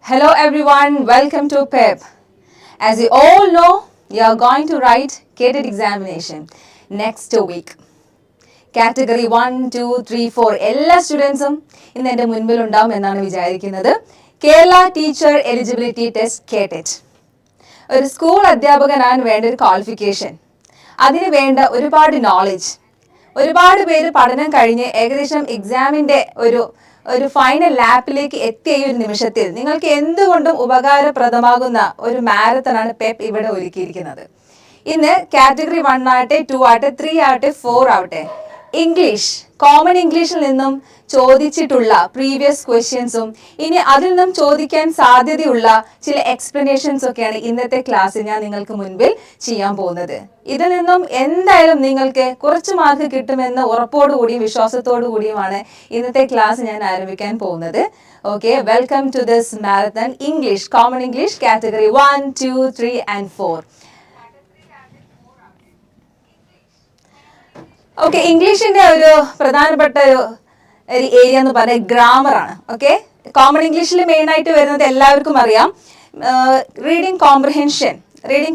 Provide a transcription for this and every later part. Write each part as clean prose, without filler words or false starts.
Hello everyone, welcome to PEPP. As you all know, you are going to write K-TET examination next week. Category 1, 2, 3, 4 എല്ലാ സ്റ്റുഡൻസും ഇന്ന് എൻ്റെ മുൻപിൽ ഉണ്ടാവും എന്നാണ് വിചാരിക്കുന്നത്. Kerala teacher eligibility test K-TET. ഒരു സ്കൂൾ അധ്യാപകനാണ് വേണ്ട ഒരു ക്വാളിഫിക്കേഷൻ, അതിന് വേണ്ട ഒരുപാട് നോളജ്, ഒരുപാട് പേര് പഠനം കഴിഞ്ഞ് ഏകദേശം എക്സാമിൻ്റെ ഒരു ഫൈനൽ ലാപ്പിലേക്ക് എത്തിയ ഈ ഒരു നിമിഷത്തിൽ നിങ്ങൾക്ക് എന്തുകൊണ്ടും ഉപകാരപ്രദമാകുന്ന ഒരു മാരത്തണാണ് പെപ്പ് ഇവിടെ ഒരുക്കിയിരിക്കുന്നത്. ഇന്ന് കാറ്റഗറി 1 ആവട്ടെ, 2 ആവട്ടെ, 3 ആവട്ടെ, 4 ആവട്ടെ, ഇംഗ്ലീഷ് കോമൺ ഇംഗ്ലീഷിൽ നിന്നും ചോദിച്ചിട്ടുള്ള പ്രീവിയസ് ക്വസ്റ്റ്യൻസും ഇനി അതിൽ നിന്നും ചോദിക്കാൻ സാധ്യതയുള്ള ചില എക്സ്പ്ലനേഷൻസ് ഒക്കെയാണ് ഇന്നത്തെ ക്ലാസ്സിൽ ഞാൻ നിങ്ങൾക്ക് മുൻപിൽ ചെയ്യാൻ പോകുന്നത്. ഇതിൽ നിന്നും എന്തായാലും നിങ്ങൾക്ക് കുറച്ച് മാർക്ക് കിട്ടുമെന്ന ഉറപ്പോടുകൂടിയും വിശ്വാസത്തോടു കൂടിയുമാണ് ഇന്നത്തെ ക്ലാസ് ഞാൻ ആരംഭിക്കാൻ പോകുന്നത്. Okay, welcome to this marathon English common English category 1, 2, 3 and 4. Okay, ഇംഗ്ലീഷിന്റെ ഒരു പ്രധാനപ്പെട്ട ഒരു ഏരിയ എന്ന് പറയുന്നത് ഗ്രാമറാണ്. ഓക്കെ, കോമൺ ഇംഗ്ലീഷിൽ മെയിൻ ആയിട്ട് വരുന്നത് എല്ലാവർക്കും അറിയാം, റീഡിംഗ്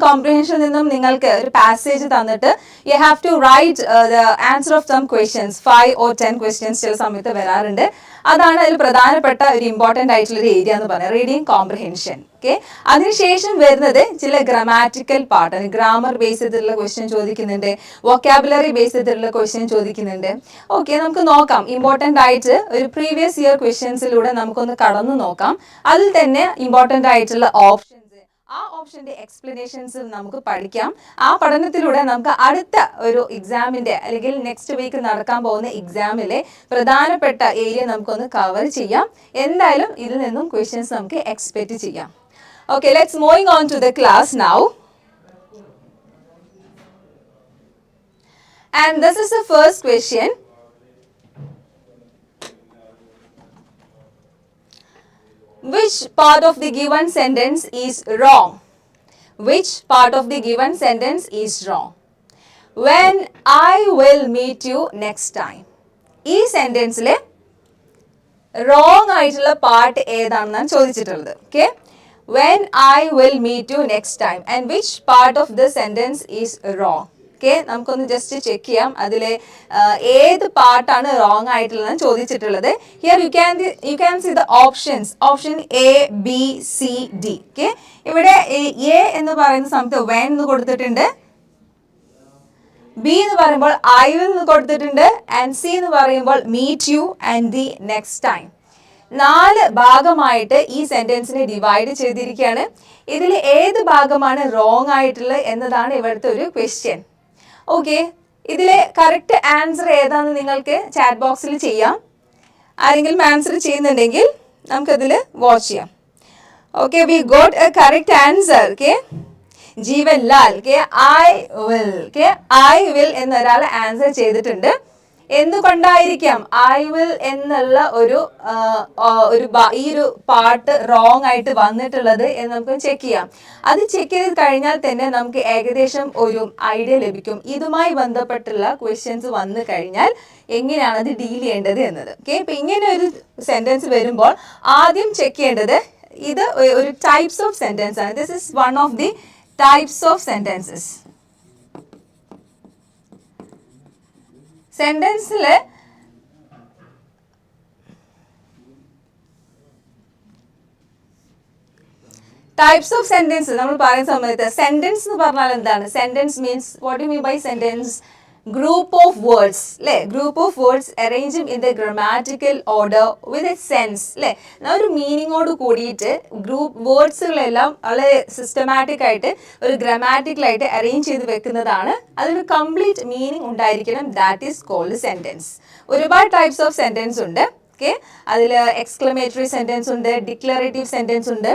കോംപ്രിഹെൻഷനിൽ നിന്നും നിങ്ങൾക്ക് ഒരു പാസേജ് തന്നിട്ട് you have to write the answer of some questions, 5 or 10 questions ചില സമയത്ത് വരാറുണ്ട്. അതാണ് അതിൽ പ്രധാനപ്പെട്ട ഒരു ഇമ്പോർട്ടൻ്റ് ആയിട്ടുള്ള ഒരു ഏരിയ എന്ന് പറയുന്നത് റീഡിംഗ് കോംപ്രിഹെൻഷൻ. ഓക്കെ, അതിനുശേഷം വരുന്നത് ചില ഗ്രാമാറ്റിക്കൽ പാർട്ടാണ്. ഗ്രാമർ ബേസ് ചെയ്തിട്ടുള്ള ക്വസ്റ്റ്യൻ ചോദിക്കുന്നുണ്ട്, വൊക്കാബുലറി ബേസ് ചെയ്തിട്ടുള്ള ക്വസ്റ്റ്യൻ ചോദിക്കുന്നുണ്ട്. ഓക്കെ, നമുക്ക് നോക്കാം. ഇമ്പോർട്ടൻ്റ് ആയിട്ട് ഒരു പ്രീവിയസ് ഇയർ ക്വസ്റ്റ്യൻസിലൂടെ നമുക്കൊന്ന് കടന്നു നോക്കാം. അതിൽ തന്നെ ഇമ്പോർട്ടൻ്റ് ആയിട്ടുള്ള ഓപ്ഷൻസ്, ആ ഓപ്ഷന്റെ എക്സ്പ്ലനേഷൻസ് നമുക്ക് പഠിക്കാം. ആ പഠനത്തിലൂടെ നമുക്ക് അടുത്ത ഒരു എക്സാമിന്റെ അല്ലെങ്കിൽ നെക്സ്റ്റ് വീക്ക് നടക്കാൻ പോകുന്ന എക്സാമിലെ പ്രധാനപ്പെട്ട ഏരിയ നമുക്കൊന്ന് കവർ ചെയ്യാം. എന്തായാലും ഇതിൽ നിന്നും ക്വസ്റ്റ്യൻസ് നമുക്ക് എക്സ്പെക്ട് ചെയ്യാം. Okay, let's moving on to the class now. And this is the first question. Which part of the given sentence is wrong? Which part of the given sentence is wrong? When I will meet you next time. ഈ സെന്റൻസിലെ wrong ആയിട്ടുള്ള part ഏതാണെന്നാണ് ചോദിച്ചിട്ടുള്ളത്. Okay, when I will meet you next time and which part of the sentence is wrong. Okay, നമുക്കൊന്ന് just check ചെയ്യാം അതിലെ ഏത് പാർട്ടാണ് wrong ആയിട്ടുള്ളതെന്ന് ചോദിച്ചിട്ടുള്ളത്. Here you can see the options. Option A, B, C, D. Okay, ഇവിടെ A എന്ന് പറയുന്ന സമയത്ത് when എന്ന് കൊടുത്തിട്ടുണ്ട്, B എന്ന് പറയുമ്പോൾ I will എന്ന് കൊടുത്തിട്ടുണ്ട്, and C എന്ന് പറയുമ്പോൾ meet you and the next time. 4 ഭാഗമായിട്ട് ഈ സെന്റൻസിനെ ഡിവൈഡ് ചെയ്തിരിക്കുകയാണ്. ഇതിൽ ഏത് ഭാഗമാണ് റോങ് ആയിട്ടുള്ളത് എന്നതാണ് ഇവിടുത്തെ ഒരു ക്വസ്റ്റ്യൻ. ഓക്കെ, ഇതിലെ കറക്റ്റ് ആൻസർ ഏതാണെന്ന് നിങ്ങൾക്ക് ചാറ്റ് ബോക്സിൽ ചെയ്യാം. ആരെങ്കിലും ആൻസർ ചെയ്യുന്നുണ്ടെങ്കിൽ നമുക്കതിൽ വാച്ച് ചെയ്യാം. Okay, we got A correct answer. Okay, Jeevan Lal. Okay, I will. Okay, I will എന്നൊരാൾ ആൻസർ ചെയ്തിട്ടുണ്ട്. എന്തുകൊണ്ടായിരിക്കാം ഐ വിൽ എന്നുള്ള ഈ ഒരു പാർട്ട് റോങ് ആയിട്ട് വന്നിട്ടുള്ളത് എന്ന് നമുക്ക് ചെക്ക് ചെയ്യാം. അത് ചെക്ക് ചെയ്ത് കഴിഞ്ഞാൽ തന്നെ നമുക്ക് ഏകദേശം ഒരു ഐഡിയ ലഭിക്കും ഇതുമായി ബന്ധപ്പെട്ടുള്ള ക്വസ്റ്റ്യൻസ് വന്നു കഴിഞ്ഞാൽ എങ്ങനെയാണ് അത് ഡീൽ ചെയ്യേണ്ടത് എന്നത്. ഓക്കെ, ഇപ്പം ഇങ്ങനെ ഒരു സെന്റൻസ് വരുമ്പോൾ ആദ്യം ചെക്ക് ചെയ്യേണ്ടത് ഇത് ഒരു ടൈപ്സ് ഓഫ് സെന്റൻസ് ആണ്. This is one of the types of sentences. സെന്റൻസിൽ ടൈപ്സ് ഓഫ് സെന്റൻസ് നമ്മൾ പറയുന്ന സമയത്ത് സെന്റൻസ് എന്ന് പറഞ്ഞാൽ എന്താണ്? Sentence means what you mean by sentence? Group of words അല്ലേ, group of words arrange in the grammatical order with a sense അല്ലേ. ഒരു മീനിങ്ങോട് കൂടിയിട്ട് ഗ്രൂപ്പ് വേർഡ്സുകളെല്ലാം വളരെ സിസ്റ്റമാറ്റിക് ആയിട്ട് ഒരു ഗ്രാമാറ്റിക്കലായിട്ട് അറേഞ്ച് ചെയ്ത് വെക്കുന്നതാണ്. അതിന് കംപ്ലീറ്റ് മീനിങ് ഉണ്ടായിരിക്കണം. That is called sentence. ഒരുപാട് ടൈപ്സ് ഓഫ് സെന്റൻസ് ഉണ്ട്. ഓക്കെ, അതിൽ എക്സ്ക്ലമേറ്ററി സെന്റൻസ് ഉണ്ട്, ഡിക്ലറേറ്റീവ് സെന്റൻസ് ഉണ്ട്,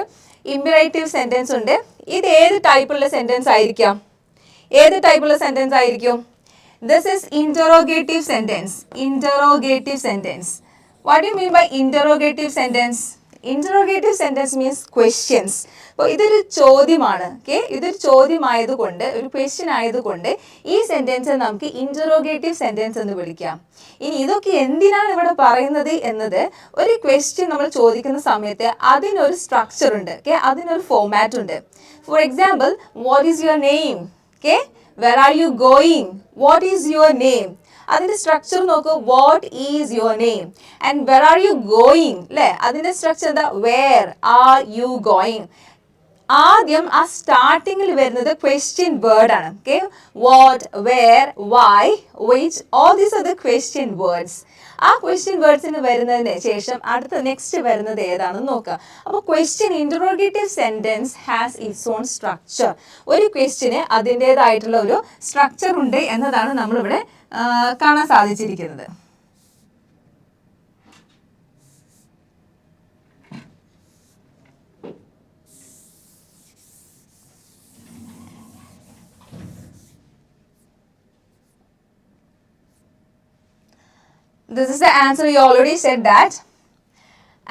ഇമ്പറേറ്റീവ് സെന്റൻസ് ഉണ്ട്. ഇത് ഏത് ടൈപ്പുള്ള സെന്റൻസ് ആയിരിക്കാം? ഏത് ടൈപ്പുള്ള സെന്റൻസ് ആയിരിക്കും? This is interrogative sentence. Interrogative sentence. What do you mean by interrogative sentence? Interrogative sentence means questions. അപ്പോൾ ഇതൊരു ചോദ്യമാണ്. ഓക്കെ, ഇതൊരു ചോദ്യമായതുകൊണ്ട്, ഒരു ക്വസ്റ്റ്യൻ ആയതുകൊണ്ട് ഈ സെൻറ്റൻസ് നമുക്ക് ഇൻറ്ററോഗേറ്റീവ് സെൻറ്റൻസ് എന്ന് വിളിക്കാം. ഇനി ഇതൊക്കെ എന്തിനാണ് ഇവിടെ പറയുന്നത് എന്നത്, ഒരു ക്വസ്റ്റ്യൻ നമ്മൾ ചോദിക്കുന്ന സമയത്ത് അതിനൊരു സ്ട്രക്ചർ ഉണ്ട്. ഓക്കെ, അതിനൊരു ഫോമാറ്റ് ഉണ്ട്. For example, what is your name? Okay, where are you going? What is your name? അതിൻ്റെ സ്ട്രക്ചർ നോക്കൂ. What is your name and where are you going അല്ലേ? അതിൻ്റെ സ്ട്രക്ചർ എന്താ? Where are you going. ആദ്യം ആ സ്റ്റാർട്ടിങ്ങിൽ വരുന്നത് ക്വസ്റ്റ്യൻ വേർഡ് ആണ്. Okay, what, where, why, which, all these are the question words. ആ ക്വസ്റ്റ്യൻ വേർഡ്സിന് വരുന്നതിന് ശേഷം അടുത്ത നെക്സ്റ്റ് വരുന്നത് ഏതാണെന്ന് നോക്കുക. അപ്പോൾ question interrogative sentence has it's on structure. ഒരു ക്വസ്റ്റ്യന് അതിൻ്റേതായിട്ടുള്ള ഒരു സ്ട്രക്ചർ ഉണ്ട് എന്നതാണ് നമ്മളിവിടെ കാണാൻ സാധിച്ചിരിക്കുന്നത്. This is the answer. We already said that.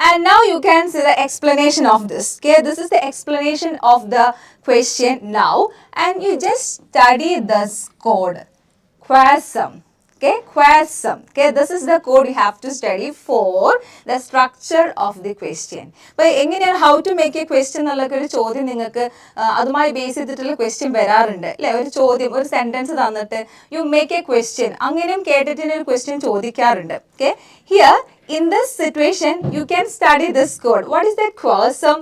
And now you can see the explanation of this. Okay, this is the explanation of the question now. And you just study this code. Quasum. Okay, quasum. Okay, this is the code you have to study for the structure of the question. But എങ്ങനെയാണ് how to make a question എന്നുള്ളൊക്കെ ഒരു ചോദ്യം നിങ്ങൾക്ക് അതുമായി base ചെയ്തിട്ടുള്ള question വരാറുണ്ട് അല്ലേ? ഒരു ചോദ്യം, ഒരു സെൻറ്റൻസ് തന്നിട്ട് യു മേക്ക് എ ക്വസ്റ്റ്യൻ, അങ്ങനെയും കേട്ടിട്ട് ഒരു ക്വസ്റ്റ്യൻ ചോദിക്കാറുണ്ട്. Okay, here in this situation you can study this code. What is that quasum?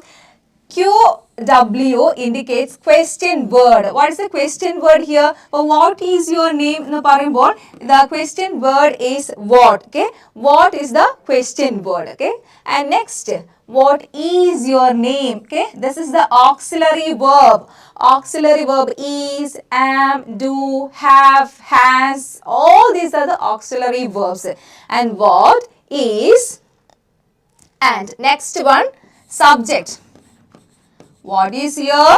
QW indicates question word. What is the question word here? What is your name എന്ന് പറയുമ്പോൾ the question word is what. Okay, what is the question word? Okay, and next, what is your name? Okay, this is the auxiliary verb. Auxiliary verb is, am, do, have, has, all these are the auxiliary verbs. And what is, and next one, subject. What is your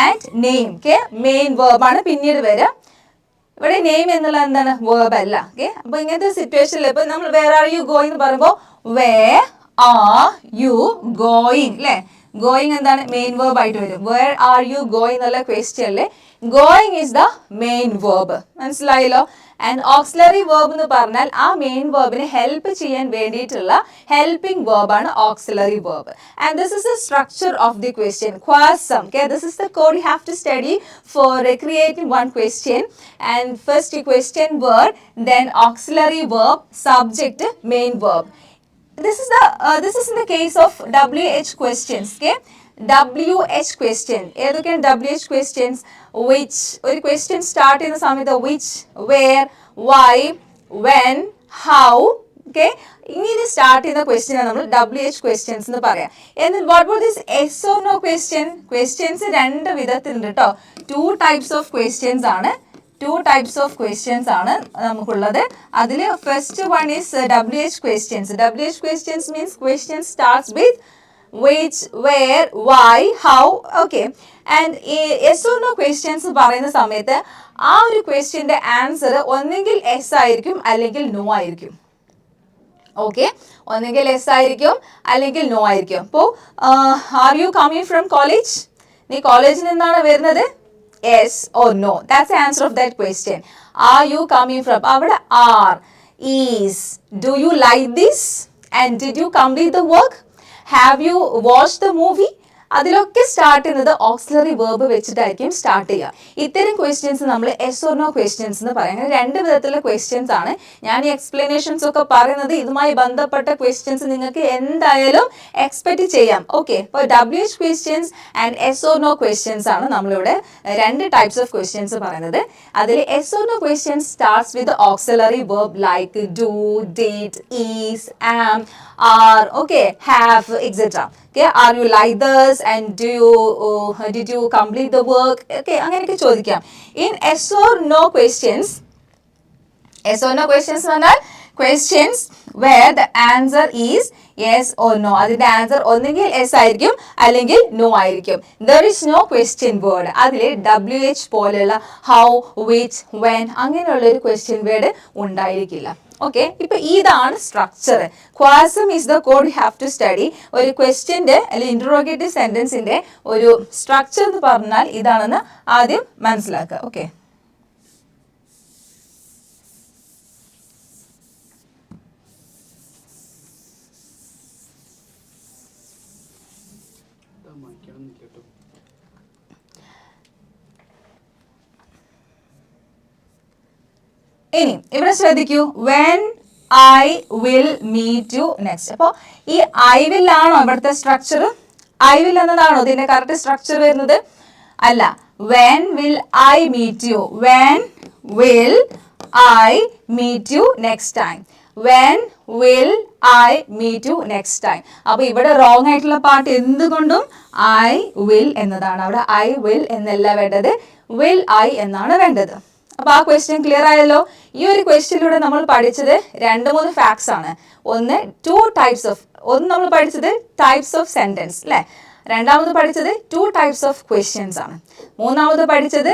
and name? Okay, main verb ആണ് പിന്നീട് വരിക. ഇവിടെ name എന്നുള്ള എന്താണ്? Verb അല്ല. Okay, അപ്പോൾ ഇങ്ങനത്തെ സിറ്റുവേഷനിൽ ഇപ്പോൾ നമ്മൾ വേർ ആർ യു ഗോയിങ് എന്ന് പറയുമ്പോൾ വേർ ആർ യു ഗോയിങ് അല്ലേ? ഗോയിങ് എന്താണ്? മെയിൻ വേർബ് ആയിട്ട് വരും. വേർ ആർ യു ഗോയിങ് എന്നുള്ള ക്വസ്റ്റ്യനിൽ going is the main verb. മനസ്സിലായല്ലോ? ആൻഡ് ഓക്സിലറി വേർബ് എന്ന് പറഞ്ഞാൽ ആ മെയിൻ വേർബിനെ ഹെൽപ്പ് ചെയ്യാൻ വേണ്ടിയിട്ടുള്ള ഹെൽപ്പിംഗ് വേർബാണ് auxiliary verb. And this is the structure of the question. Quasum. Okay, this is the code you have to study for creating one question. And first question word, then auxiliary verb, subject, main verb. This is in the case of WH questions. Okay, WH question. ഏതൊക്കെയാണ് WH questions? Which, ഒരു question start ചെയ്യുന്ന സമയത്ത് which, where, why, when, how. Okay, ഇങ്ങനെ start ചെയ്യുന്ന ക്വസ്റ്റ്യനാണ് നമ്മൾ WH questions എന്ന് പറയാം. എന്നാൽ what about this yes or no question? Questions രണ്ട് വിധത്തിലുണ്ട് കേട്ടോ. Two types of questions ആണ് നമുക്കുള്ളത്. അതിൽ first one is WH questions. WH questions means question starts with which, where, why, how. Okay, and yes or no questions പറയുന്ന സമയത്ത് ആ ഒരു ക്വസ്റ്റ്യൻ്റെ answer ഒന്നെങ്കിൽ എസ് ആയിരിക്കും അല്ലെങ്കിൽ നോ ആയിരിക്കും. ഓക്കെ, ഒന്നെങ്കിൽ എസ് ആയിരിക്കും അല്ലെങ്കിൽ നോ ആയിരിക്കും. അപ്പോൾ are you coming from college? നീ കോളേജിൽ നിന്നാണ് വരുന്നത്? Yes or no. That's the answer of that question. Are you coming from? അവിടെ are, is, do you like this? And did you complete the work? Have you watched the movie? അതിലൊക്കെ start ചെയ്യുന്നത് auxiliary verb വെച്ചിട്ടായിരിക്കും start ചെയ്യുക. ഇത്തരം questions നമ്മൾ S or no questions എന്ന് പറയും. അങ്ങനെ രണ്ട് വിധത്തിലുള്ള ക്വസ്റ്റ്യൻസ് ആണ്. ഞാൻ ഈ എക്സ്പ്ലനേഷൻസ് ഒക്കെ പറയുന്നത് ഇതുമായി ബന്ധപ്പെട്ട ക്വസ്റ്റ്യൻസ് നിങ്ങൾക്ക് എന്തായാലും എക്സ്പെക്ട് ചെയ്യാം. ഓക്കെ, അപ്പോൾ WH questions and yes or no questions ആണ് നമ്മളിവിടെ രണ്ട് ടൈപ്സ് ഓഫ് ക്വസ്റ്റ്യൻസ് പറയുന്നത്. അതിൽ yes or no questions starts with auxiliary verb like do, did, is, am, are, okay, have, etc. Okay, are you like this and did you complete the work? Okay, അങ്ങനെയൊക്കെ ചോദിക്കാം. In yes or no questions പറഞ്ഞാൽ questions where the answer is yes or no. അതിന്റെ answer ഒന്നെങ്കിൽ yes ആയിരിക്കും അല്ലെങ്കിൽ no ആയിരിക്കും. There is no question word. അതിൽ WH പോലെയുള്ള how, which, when അങ്ങനെയുള്ള ഒരു question word ഉണ്ടായിരിക്കില്ല. ഓക്കെ, ഇപ്പൊ ഇതാണ് സ്ട്രക്ചർ. ക്വാസം is the code you have to study. ഒരു ക്വസ്റ്റ്യന്റെ അല്ലെങ്കിൽ ഇന്ററോഗേറ്റീവ് സെന്റൻസിന്റെ ഒരു സ്ട്രക്ചർ എന്ന് പറഞ്ഞാൽ ഇതാണെന്ന് ആദ്യം മനസ്സിലാക്കുക. ഓക്കെ, ഇനി ഇവിടെ ശ്രദ്ധിക്കൂ, when I will meet you next. അപ്പോൾ ഈ ഐ വിൽ ആണോ ഇവിടുത്തെ സ്ട്രക്ചർ? ഐ വിൽ എന്നതാണോ ഇതിന്റെ കറക്റ്റ് സ്ട്രക്ചർ വരുന്നത്? അല്ല, when will I meet you, when will I meet you next time, when will I meet you next time. അപ്പൊ ഇവിടെ wrong ആയിട്ടുള്ള പാർട്ട് എന്തുകൊണ്ടും ഐ വിൽ എന്നതാണ്. അവിടെ ഐ വിൽ എന്നല്ല വേണ്ടത്, വിൽ ഐ എന്നാണ് വേണ്ടത്. അപ്പൊ ആ ക്വസ്റ്റ്യൻ ക്ലിയർ ആയല്ലോ. ഈ ഒരു ക്വസ്റ്റ്യനിലൂടെ നമ്മൾ പഠിച്ചത് 2-3 ഫാക്ട്സ് ആണ്. ഒന്ന് നമ്മൾ പഠിച്ചത് ടൈപ്സ് ഓഫ് സെന്റൻസ് അല്ലെ. രണ്ടാമത് പഠിച്ചത് 2 ടൈപ്സ് ഓഫ് ക്വസ്റ്റ്യൻസ് ആണ്. മൂന്നാമത് പഠിച്ചത്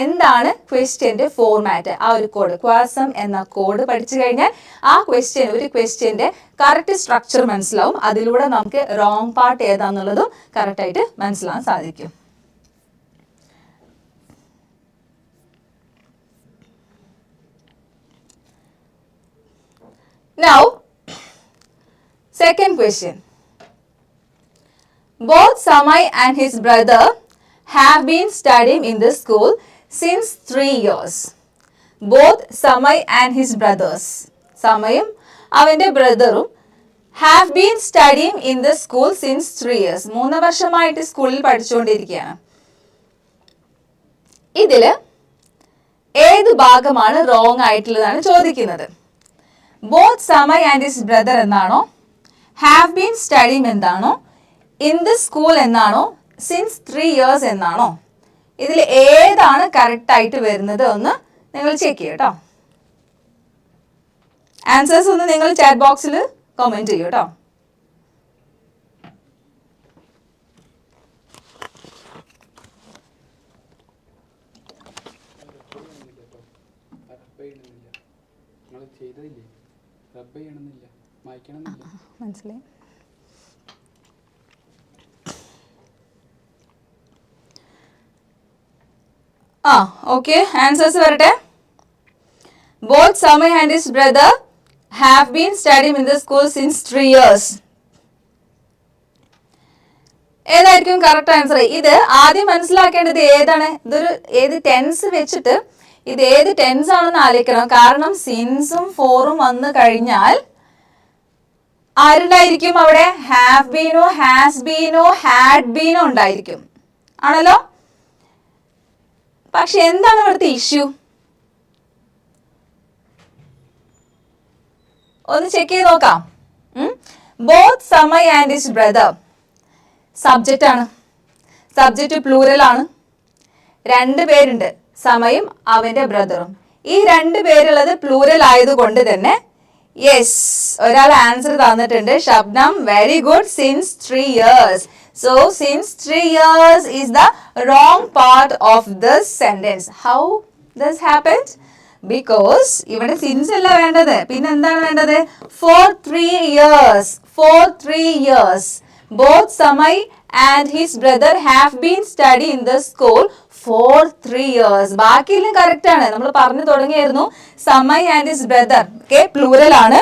എന്താണ് ക്വസ്റ്റ്യന്റെ ഫോർമാറ്റ്, ആ ഒരു കോഡ്, ക്വാസം എന്ന കോഡ് പഠിച്ചു കഴിഞ്ഞാൽ ആ ഒരു ക്വസ്റ്റ്യന്റെ കറക്റ്റ് സ്ട്രക്ചർ മനസ്സിലാവും. അതിലൂടെ നമുക്ക് റോങ് പാർട്ട് ഏതാന്നുള്ളതും കറക്റ്റ് ആയിട്ട് മനസ്സിലാക്കാൻ സാധിക്കും. Now, second question. Both Samay and his brother have been studying in this school since 3 years. Both Samay and his brothers, Samayum avante brother-um, have been studying in the school since 3 years. 3 വർഷമായിട്ട് സ്കൂളിൽ പഠിച്ചുകൊണ്ടിരിക്കുകയാണ്. ഇതിൽ ഏത് ഭാഗമാണ് wrong ആയിട്ടുള്ളതാണ് ചോദിക്കുന്നത്. Both Samay and his brother എന്നാണോ, have been studying എന്താണോ, ഇൻ ദ സ്കൂൾ എന്നാണോ, സിൻസ് 3 years എന്നാണോ? ഇതിൽ ഏതാണ് കറക്റ്റ് ആയിട്ട് വരുന്നത് ഒന്ന് നിങ്ങൾ ചെക്ക് ചെയ്യൂ കേട്ടോ. ആൻസേഴ്സ് ഒന്ന് നിങ്ങൾ ചാറ്റ് ബോക്സിൽ കമന്റ് ചെയ്യൂ കേട്ടോ. മനസ്സിലായി. ഓക്കെ, ആൻസേഴ്സ് വരട്ടെ. Both Samay and his brother have been studying in the school since 3 years. ഏതായിരിക്കും കറക്റ്റ് ആൻസർ? ഇത് ആദ്യം മനസ്സിലാക്കേണ്ടത് ഏതാണ്, ഏത് ടെൻസ് വെച്ചിട്ട് ഇത് ഏത് ടെൻസ് ആണെന്ന് ആലോചിക്കണം. കാരണം സിൻസും ഫോറും വന്നു കഴിഞ്ഞാൽ ആരുണ്ടായിരിക്കും അവിടെ? ഹാവ് ബീനോ, ഹാസ് ബീനോ, ഹാഡ് ബീനോ ഉണ്ടായിരിക്കും, ആണല്ലോ. പക്ഷെ എന്താണ് ഇവിടുത്തെ ഇഷ്യൂ? ഒന്ന് ചെക്ക് ചെയ്ത് നോക്കാം. Both Samay and his brother subject ആണ്, സബ്ജക്റ്റ് പ്ലൂറൽ ആണ്. 2 പേരുണ്ട്, സമയും അവന്റെ ബ്രദറും. ഈ 2 പേരുള്ളത് പ്ലൂറൽ ആയതുകൊണ്ട് തന്നെ യെസ്, ഒരാൾ ആൻസർ തന്നിട്ടുണ്ട്. Shabnam, very good, since 3 years. So since 3 years is the wrong part of this sentence. How this happened? Because ഇവിടെ സിൻസ് അല്ല വേണ്ടത്, പിന്നെ എന്താണ് വേണ്ടത്? For 3 years. For 3 years. Both Samay and his brother have been studying in the school for 3 years. ബാക്കിയെല്ലാം correct ആണ്. നമ്മൾ പറഞ്ഞു തുടങ്ങിയായിരുന്നു Samay and his brother. Okay, plural ആണ്.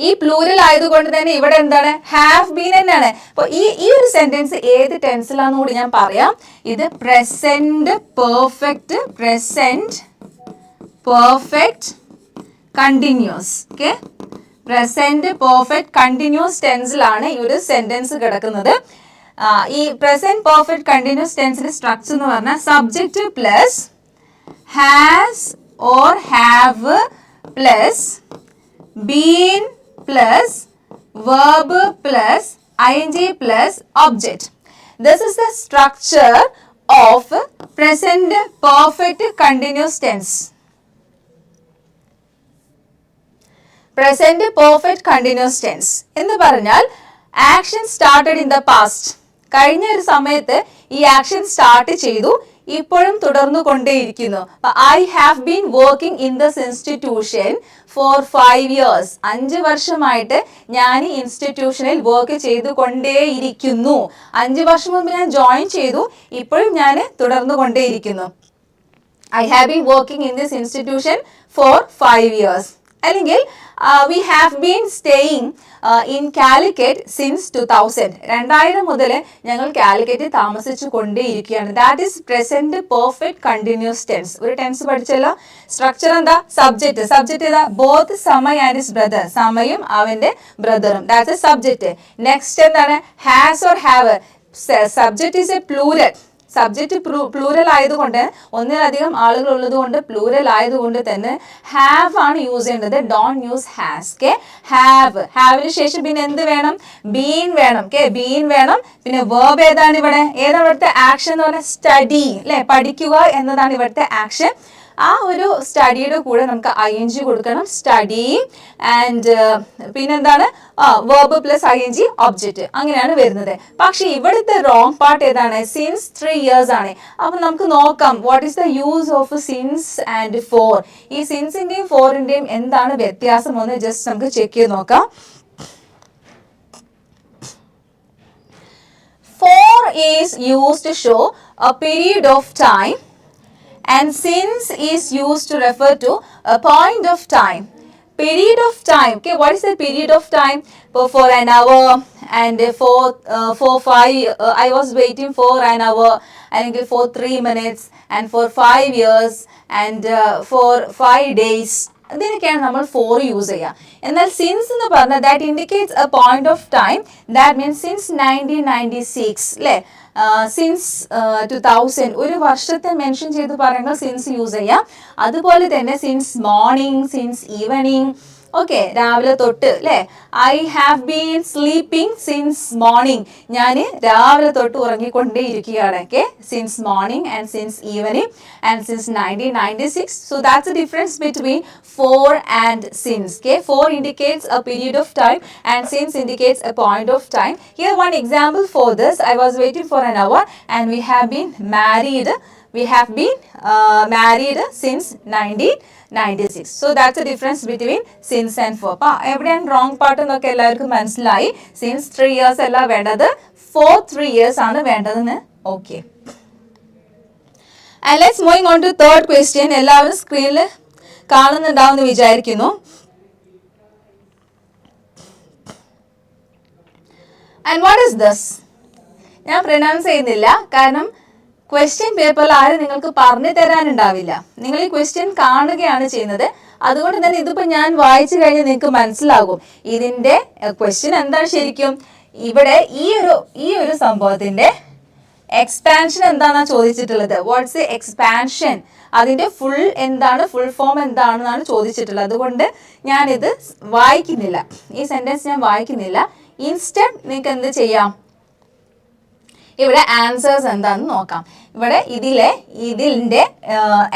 ഈ പ്ലൂറൽ ആയതുകൊണ്ട് തന്നെ ഇവിടെ എന്താണ്? ഹാവ് ബീൻ തന്നെയാണ്. അപ്പൊ ഈ ഒരു സെന്റൻസ് ഏത് ടെൻസിലാന്ന് കൂടി ഞാൻ പറയാം. ഇത് present perfect, present perfect continuous. Okay, present perfect continuous ടെൻസിലാണ് ഈ ഒരു സെന്റൻസ് കിടക്കുന്നത്. ഈ പ്രസന്റ് പെർഫെക്റ്റ് കണ്ടിന്യൂസ് ടെൻസിന്റെ സ്ട്രക്ചർ എന്ന് പറഞ്ഞാൽ subject plus has or have plus been plus verb plus ing plus object. This is the structure of present perfect continuous tense. Present perfect continuous tense എന്ന് പറഞ്ഞാൽ action started in the past. കഴിഞ്ഞ ഒരു സമയത്ത് ഈ action start ചെയ്തു, ഇപ്പോഴും തുടർന്നു കൊണ്ടേയിരിക്കുന്നു. I have been working in this institution for 5 years. 5 വർഷമായിട്ട് ഞാൻ ഈ ഇൻസ്റ്റിറ്റ്യൂഷനിൽ വർക്ക് ചെയ്തു കൊണ്ടേയിരിക്കുന്നു. 5 വർഷം മുമ്പ് ഞാൻ ജോയിൻ ചെയ്തു, ഇപ്പോഴും ഞാൻ തുടർന്നു കൊണ്ടേയിരിക്കുന്നു. I have been working in this institution for 5 years. അല്ലെങ്കിൽ we have been staying in Calicut since 2000. 2000 മുതൽ ഞങ്ങൾ കാലിക്കറ്റിൽ താമസിച്ചു കൊണ്ടേയിരിക്കുകയാണ്. That is present perfect continuous tense. ഒരു ടെൻസ് പഠിച്ചല്ലോ. സ്ട്രക്ചർ എന്താ? സബ്ജക്റ്റ് ഏതാ? Both Samay and his brother. സമയും അവന്റെ ബ്രദറും. That's a subject. നെക്സ്റ്റ് എന്താണ്? Has or have. Subject is a plural. Subject plural ആയതുകൊണ്ട്, ഒന്നിലധികം ആളുകൾ ഉള്ളത് കൊണ്ട്, പ്ലൂരൽ ആയതുകൊണ്ട് തന്നെ ഹാവ് ആണ് യൂസ് ചെയ്യേണ്ടത്. Don't use has. ഓക്കെ, ഹാവിന് ശേഷം പിന്നെ എന്ത് വേണം? ബീൻ വേണം. ഓക്കെ, ബീൻ വേണം. പിന്നെ വേർബ് ഏതാണ് ഇവിടെ? ഏതാണ് ഇവിടുത്തെ ആക്ഷൻ എന്ന് പറഞ്ഞാൽ? സ്റ്റഡി അല്ലെ, പഠിക്കുക എന്നതാണ് ഇവിടുത്തെ ആക്ഷൻ. ആ ഒരു സ്റ്റഡിയുടെ കൂടെ നമുക്ക് ING കൊടുക്കണം. സ്റ്റഡി ആൻഡ് പിന്നെന്താണ്? വേർബ് പ്ലസ് ING ഒബ്ജക്റ്റ്, അങ്ങനെയാണ് വരുന്നത്. പക്ഷെ ഇവിടുത്തെ റോങ് പാർട്ട് ഏതാണ്? സിൻസ് 3 years ആണ്. അപ്പൊ നമുക്ക് നോക്കാം what is the use of since and for. ഈ സിൻസിന്റെയും ഫോറിന്റെയും എന്താണ് വ്യത്യാസം എന്ന് ജസ്റ്റ് നമുക്ക് ചെക്ക് ചെയ്ത് നോക്കാം. For is used to show a period of time and since is used to refer to a point of time. Period of time. Okay, what is the period of time? For an hour and for 5 I was waiting for an hour, and for 3 minutes, and for 5 years, and for 5 days. ഇതിനൊക്കെയാണ് നമ്മൾ four use ചെയ്യുക. എന്നാൽ since എന്ന് പറഞ്ഞാൽ that indicates A point of time. That means since 1996 അല്ലേ, since 2000 ഒരു വർഷത്തെ mention ചെയ്ത് പറയുമ്പോൾ സിൻസ് യൂസ് ചെയ്യാം. അതുപോലെ തന്നെ since morning, since evening. Okay, രാവിലെ തൊട്ട് അല്ലേ. I have been sleeping since morning. ഞാൻ രാവിലെ തൊട്ട് ഉറങ്ങിക്കൊണ്ടേയിരിക്കുകയാണ്. Okay, since morning and since evening and since 1996. So that's a difference between for and since. Okay, for indicates a period of time and since indicates a point of time. Here one example for this. I was waiting for an hour and we have been married. We have been married since 1996. So that's the difference between since and for. എവിടെയാണ് wrong part എന്നൊക്കെ എല്ലാവർക്കും മനസ്സിലായി. Since 3 years അല്ല വേണ്ടത്, for 3 years ആണ് വേണ്ടതെന്ന്. Okay, and let's moving on to third question. എല്ലാവരും സ്ക്രീനിൽ കാണുന്നുണ്ടാവുമെന്ന് വിചാരിക്കുന്നു. And what is this? ഞാൻ പ്രൊനൗൺസ് ചെയ്യുന്നില്ല, കാരണം ക്വസ്റ്റ്യൻ പേപ്പറിൽ ആരും നിങ്ങൾക്ക് പറഞ്ഞു തരാനുണ്ടാവില്ല. നിങ്ങൾ ഈ ക്വസ്റ്റ്യൻ കാണുകയാണ് ചെയ്യുന്നത്. അതുകൊണ്ട് തന്നെ ഇതിപ്പോൾ ഞാൻ വായിച്ചു കഴിഞ്ഞാൽ നിങ്ങൾക്ക് മനസ്സിലാകും ഇതിൻ്റെ ക്വസ്റ്റ്യൻ എന്താണ് ശരിക്കും. ഇവിടെ ഈ ഒരു സംഭവത്തിൻ്റെ എക്സ്പാൻഷൻ എന്താണെന്നാണ് ചോദിച്ചിട്ടുള്ളത്. വാട്ട്സ് ദി എക്സ്പാൻഷൻ, അതിൻ്റെ ഫുൾ എന്താണ്, ഫുൾ ഫോം എന്താണെന്നാണ് ചോദിച്ചിട്ടുള്ളത്. അതുകൊണ്ട് ഞാനിത് വായിക്കുന്നില്ല, ഈ സെൻറ്റൻസ് ഞാൻ വായിക്കുന്നില്ല. ഇൻസ്റ്റന്റ് നിങ്ങൾക്ക് എന്ത് ചെയ്യാം, ഇവിടെ ആൻസേഴ്സ് എന്താണെന്ന് നോക്കാം. ഇവിടെ ഇതിൻ്റെ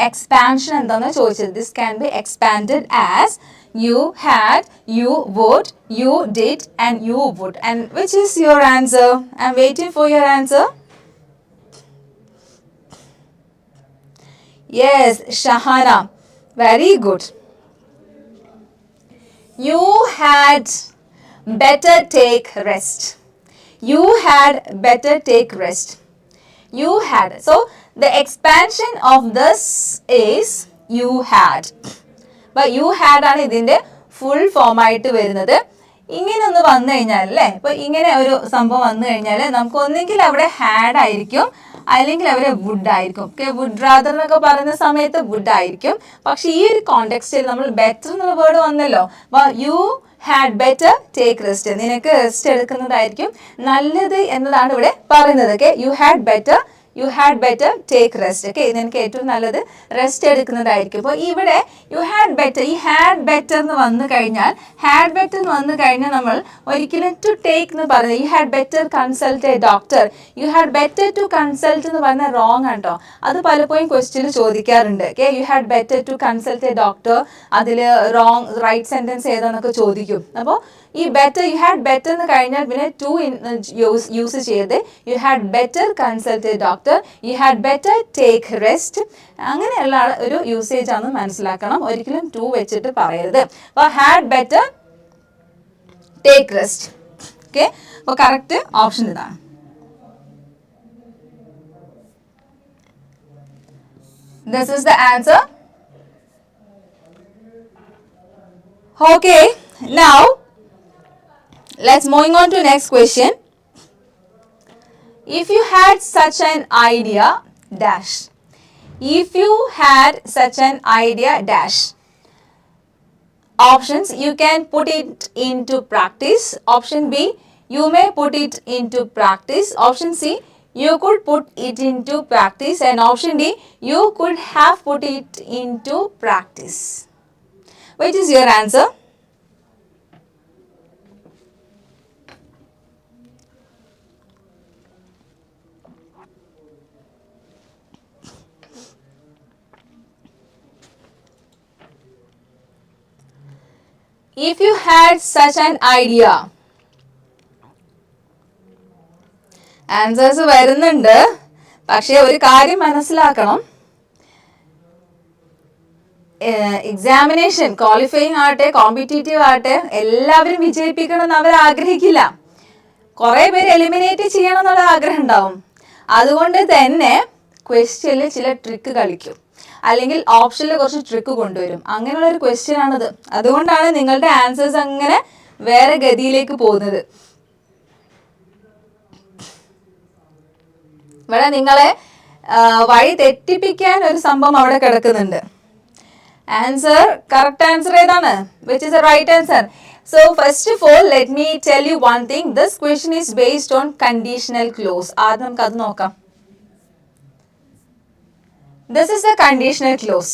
എക്സ്പാൻഷൻ എന്താണെന്ന് ചോദിച്ചത്. This can be expanded as you had, you would, you did, and you would. And which is your answer? I'm waiting for your answer. Yes, Shahana. Very good. You had better take rest. You had better take rest. You had. So the expansion of this is you had. But you had ആണ് ഇതിൻ്റെ full form ആയിട്ട് വരുന്നത്. ഇങ്ങനെ ഒന്ന് വന്നു കഴിഞ്ഞാൽ അല്ലേ, ഇപ്പൊ ഇങ്ങനെ ഒരു സംഭവം വന്നു കഴിഞ്ഞാൽ നമുക്ക് ഒന്നെങ്കിൽ അവിടെ ഹാഡ് ആയിരിക്കും, അല്ലെങ്കിൽ അവിടെ വുഡ് ആയിരിക്കും. ഓക്കെ, വുഡ് റാദർ എന്നൊക്കെ പറയുന്ന സമയത്ത് വുഡ് ആയിരിക്കും. പക്ഷെ ഈ ഒരു കോണ്ടെക്സ്റ്റിൽ നമ്മൾ ബെറ്റർ എന്നുള്ള വേർഡ് വന്നല്ലോ. You had better take rest, നിനക്ക് റെസ്റ്റ് എടുക്കുന്നതായിരിക്കും നല്ലത് എന്നതാണ് ഇവിടെ പറയുന്നത്. Okay, you had better take rest. Okay, നിനക്ക് ഏറ്റവും നല്ലത് റെസ്റ്റ് എടുക്കുന്നതായിരിക്കും. അപ്പോൾ ഇവിടെ യു ഹാഡ് ബെറ്റർ, ഈ ഹാഡ് ബെറ്റർ എന്ന് വന്നു കഴിഞ്ഞാൽ നമ്മൾ ഒരിക്കലും ടു ടേക്ക് എന്ന് പറയുന്നത് you had better consult a doctor, you had better to consult എന്ന് പറഞ്ഞാൽ റോങ് ആണ് കേട്ടോ. അത് പലപ്പോഴും ക്വസ്റ്റ്യൻ ചോദിക്കാറുണ്ട്. Okay, you had better to consult a doctor, അതിൽ റൈറ്റ് സെൻറ്റൻസ് ഏതാന്നൊക്കെ ചോദിക്കും. അപ്പോൾ ഈ ബെറ്റർ യു ഹാഡ് ബെറ്റർ എന്ന് കഴിഞ്ഞാൽ പിന്നെ ടു യൂസ് ചെയ്ത് U had better consult a doctor, you had better take rest, അങ്ങനെയുള്ള ഒരു യൂസേജ് ആണെന്ന് മനസ്സിലാക്കണം. ഒരിക്കലും ടു വെച്ചിട്ട് പറയരുത്. അപ്പോൾ had better take rest. Okay, അപ്പോൾ കറക്റ്റ് ഓപ്ഷൻ ഇതാണ്. This is the answer. Okay, now let's moving on to next question. If you had such an idea dash. If you had such an idea dash. Options, you can put it into practice. Option B, you may put it into practice. Option C, you could put it into practice. And option D, you could have put it into practice. Which is your answer? If you had such an idea. Answers വരുന്നുണ്ട്, പക്ഷേ ഒരു കാര്യം മനസ്സിലാക്കണം, examination qualifying ആകട്ടെ competitive ആകട്ടെ എല്ലാവരും വിജയിപ്പിക്കണം എന്ന് അവർ ആഗ്രഹിക്കില്ല. കുറേ പേര് എലിമിനേറ്റ് ചെയ്യണം എന്നുള്ള ആഗ്രഹം ഉണ്ടാവും. അതുകൊണ്ട് തന്നെ ക്വസ്റ്റ്യനിൽ ചില ട്രിക്ക് കളിക്കും, അല്ലെങ്കിൽ ഓപ്ഷനിൽ കുറച്ച് ട്രിക്ക് കൊണ്ടുവരും. അങ്ങനെയുള്ള ഒരു ക്വസ്റ്റ്യൻ ആണിത്. അതുകൊണ്ടാണ് നിങ്ങളുടെ ആൻസേഴ്സ് അങ്ങനെ വേറെ ഗതിയിലേക്ക് പോകുന്നത്. ഇവിടെ നിങ്ങളെ വഴി തെറ്റിപ്പിക്കാൻ ഒരു സംഭവം അവിടെ കിടക്കുന്നുണ്ട്. ആൻസർ, കറക്റ്റ് ആൻസർ ഏതാണ്? Which is the right answer? So first of all, let me tell you one thing. This question is based on conditional clause. ആദ്യം നമുക്ക് അത് നോക്കാം. This is the conditional clause.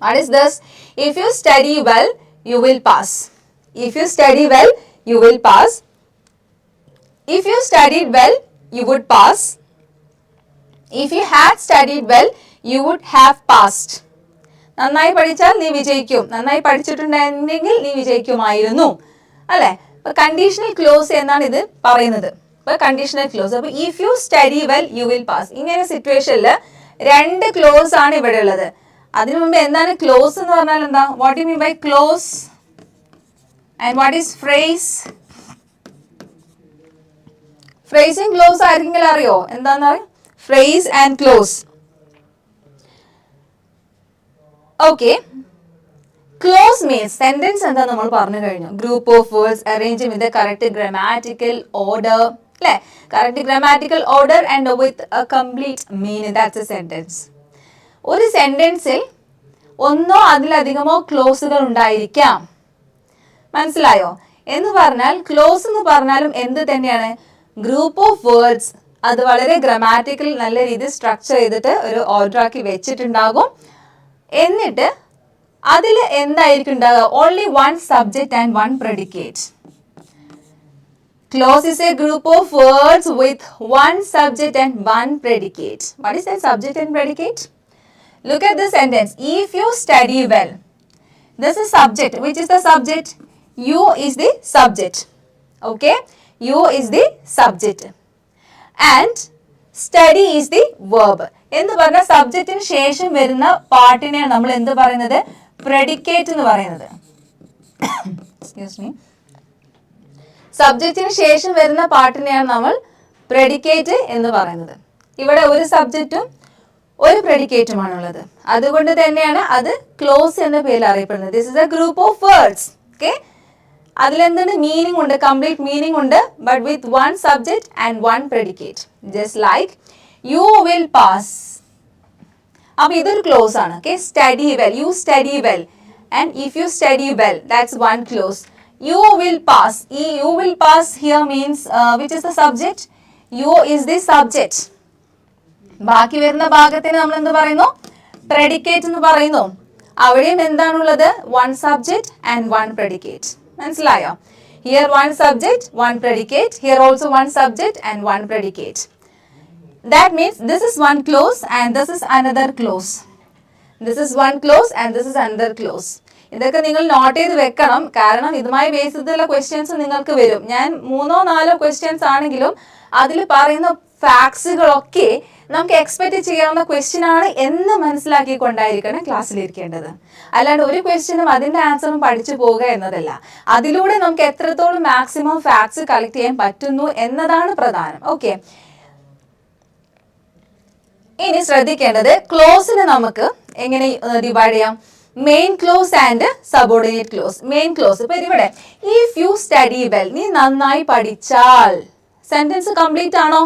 What is this? If you study well, you will pass. If you study well, you will pass. If you studied well, you would pass. If you had studied well, you would have passed. നന്നായി പഠിച്ചാൽ നീ വിജയിക്കും, നന്നായി പഠിച്ചിട്ടുണ്ടെങ്കിൽ നീ വിജയിക്കുമായിരുന്നു, അല്ലെ? അപ്പൊ conditional clause എന്നാണ് ഇത് പറയുന്നത്. അപ്പൊ കണ്ടീഷണൽ ക്ലോസ്, അപ്പൊ if you study well you will pass. ഇങ്ങനെ സിറ്റുവേഷനിൽ രണ്ട് ക്ലോസ് ആണ് ഇവിടെ ഉള്ളത്. അതിനു മുമ്പ് എന്താണ് ക്ലോസ് എന്ന് പറഞ്ഞാൽ എന്താ? What you mean by clause and what is phrase? ഫ്രേസും ക്ലോസ് ആർക്കെങ്കിലും അറിയോ? എന്താന്ന് പറയും? Phrase and clause. Okay, clause means sentence എന്താ നമ്മൾ പറഞ്ഞു കഴിഞ്ഞു. Group of words arrange with correct grammatical order, അല്ലെ? Correct grammatical order and with a complete meaning, that's a sentence. ഒരു സെന്റൻസിൽ ഒന്നോ അതിലധികമോ ക്ലോസുകൾ ഉണ്ടായിരിക്കാം. മനസ്സിലായോ? എന്ന് പറഞ്ഞാൽ ക്ലോസ് എന്ന് പറഞ്ഞാലും എന്ത് തന്നെയാണ്? Group of words. അത് വളരെ ഗ്രാമാറ്റിക്കൽ നല്ല രീതിയിൽ സ്ട്രക്ചർ ചെയ്തിട്ട് ഒരു ഓർഡർ ആക്കി വെച്ചിട്ടുണ്ടാകും. എന്നിട്ട് അതിൽ എന്തായിരിക്കും ഉണ്ടാകുക? Only one subject and one predicate. Clause is a group of words with one subject and one predicate. What is that subject and predicate? Look at this sentence. If you study well. This is subject. Which is the subject? You is the subject. Okay? You is the subject. And study is the verb. എന്ന് പറഞ്ഞാൽ സബ്ജക്റ്റിന് ശേഷം വരുന്ന പാർട്ടിനെയാണ് നമ്മൾ എന്ത് പറയുന്നത്? Predicate എന്ന് പറയുന്നത്. Excuse me. സബ്ജക്റ്റിന് ശേഷം വരുന്ന പാർട്ടിനെയാണ് നമ്മൾ പ്രെഡിക്കേറ്റ് എന്ന് പറയുന്നത്. ഇവിടെ ഒരു സബ്ജക്റ്റും ഒരു പ്രെഡിക്കേറ്റുമാണുള്ളത്. അതുകൊണ്ട് തന്നെയാണ് അത് ക്ലോസ് എന്ന പേരിൽ അറിയപ്പെടുന്നത്. This is a group of words. Okay, അതിലെന്താണ്? മീനിങ് ഉണ്ട്, കംപ്ലീറ്റ് മീനിങ് ഉണ്ട്, but with one subject and one predicate. Just like you will pass. അപ്പൊ ഇതൊരു ക്ലോസ് ആണ്. Okay, study well, you study well, and if you study well, that's one clause. You will pass. You will pass here means which is the subject? You is the subject. ബാക്കി വരുന്ന ഭാഗത്തിന് നമ്മൾ എന്ത് പറയുന്നു? Predicate എന്ന് പറയുന്നു. അവിടെയും എന്താണുള്ളത്? One subject and one predicate. മനസ്സിലായോ? Here one subject, one predicate. Here also one subject and one predicate. That means this is one clause and this is another clause. This is one clause and this is another clause. ഇതൊക്കെ നിങ്ങൾ not ചെയ്ത് വെക്കണം. കാരണം ഇതുമായി base ചെയ്തുള്ള questions നിങ്ങൾക്ക് വരും. ഞാൻ 3-4 ക്വസ്റ്റ്യൻസ് ആണെങ്കിലും അതിൽ പറയുന്ന ഫാക്ട്സുകളൊക്കെ നമുക്ക് എക്സ്പെക്ട് ചെയ്യാവുന്ന ക്വസ്റ്റ്യൻ ആണ് എന്ന് മനസ്സിലാക്കിക്കൊണ്ടായിരിക്കണം ക്ലാസ്സിലിരിക്കേണ്ടത്. അല്ലാണ്ട് ഒരു ക്വസ്റ്റ്യനും അതിൻ്റെ ആൻസറും പഠിച്ചു പോവുക എന്നതല്ല. അതിലൂടെ നമുക്ക് എത്രത്തോളം മാക്സിമം ഫാക്ട്സ് കളക്ട് ചെയ്യാൻ പറ്റുന്നു എന്നതാണ് പ്രധാനം. ഓക്കെ, ഇനി ശ്രദ്ധിക്കേണ്ടത് ക്ലോസിനെ നമുക്ക് എങ്ങനെ ഡിവൈഡ് ചെയ്യാം? Main clause and subordinate close. Main clause ഇപ്പൊ ഇവിടെ ഇഫ് യു സ്റ്റഡി വെൽ, നീ നന്നായി പഠിച്ചാൽ. സെന്റൻസ് കംപ്ലീറ്റ് ആണോ?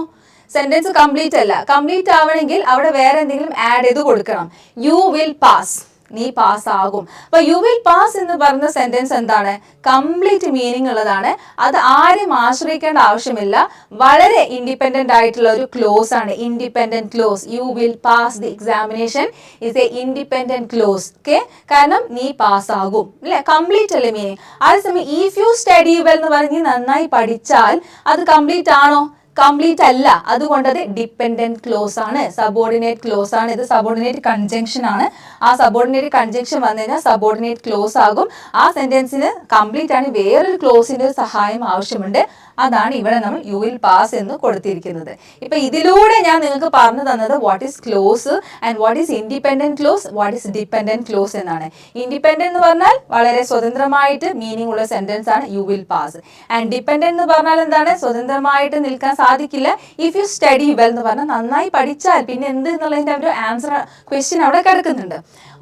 സെന്റൻസ് കംപ്ലീറ്റ് അല്ല. കംപ്ലീറ്റ് ആവണമെങ്കിൽ അവിടെ വേറെ എന്തെങ്കിലും ആഡ് ചെയ്ത് കൊടുക്കണം. യു വിൽ പാസ്, നീ പാസ് ആകും. അപ്പൊ യു വിൽ പാസ് എന്ന് പറഞ്ഞ സെന്റൻസ് എന്താണ്? കംപ്ലീറ്റ് മീനിങ് ഉള്ളതാണ്. അത് ആരും ആശ്രയിക്കേണ്ട ആവശ്യമില്ല. വളരെ ഇൻഡിപെൻഡന്റ് ആയിട്ടുള്ള ഒരു ക്ലോസ് ആണ്. Independent close. U will pass the examination is A independent close. Okay, കാരണം നീ പാസ് ആകും അല്ലെ, കംപ്ലീറ്റ് അല്ലേ മീനിങ്. അതേസമയം ഇഫ് യു സ്റ്റഡി വെൽ എന്ന് പറഞ്ഞ് നന്നായി പഠിച്ചാൽ അത് കംപ്ലീറ്റ് ആണോ? കംപ്ലീറ്റ് അല്ല. അതുകൊണ്ട് അത് ഡിപ്പെൻഡന്റ് ക്ലോസ് ആണ്, സബോർഡിനേറ്റ് ക്ലോസ് ആണ്. ഇത് സബോർഡിനേറ്റ് കൺജങ്ഷൻ ആണ്. ആ സബോർഡിനേറ്റ് കൺജങ്ഷൻ വന്നു കഴിഞ്ഞാൽ സബോർഡിനേറ്റ് ക്ലോസ് ആകും. ആ സെന്റൻസിന് കംപ്ലീറ്റ് ആണ് വേറൊരു ക്ലോസിന്റെ സഹായം ആവശ്യമുണ്ട്. അതാണ് ഇവിടെ നമ്മൾ യു വിൽ പാസ് എന്ന് കൊടുത്തിരിക്കുന്നത്. ഇപ്പൊ ഇതിലൂടെ ഞാൻ നിങ്ങൾക്ക് പറഞ്ഞു തന്നത് what is close and what is independent close, what is dependent close എന്നാണ്. ഇൻഡിപെൻഡന്റ് എന്ന് പറഞ്ഞാൽ വളരെ സ്വതന്ത്രമായിട്ട് മീനിങ് ഉള്ള സെന്റൻസ് ആണ് U will pass. And dependent എന്ന് പറഞ്ഞാൽ എന്താണ്? സ്വതന്ത്രമായിട്ട് നിൽക്കാൻ സാധിക്കില്ല. ഇഫ് യു സ്റ്റഡി വെൽ എന്ന് പറഞ്ഞാൽ നന്നായി പഠിച്ചാൽ പിന്നെ എന്ത് എന്നുള്ളതിന്റെ ഒരു ആൻസർ ക്വസ്റ്റ്യൻ അവിടെ കിടക്കുന്നുണ്ട്.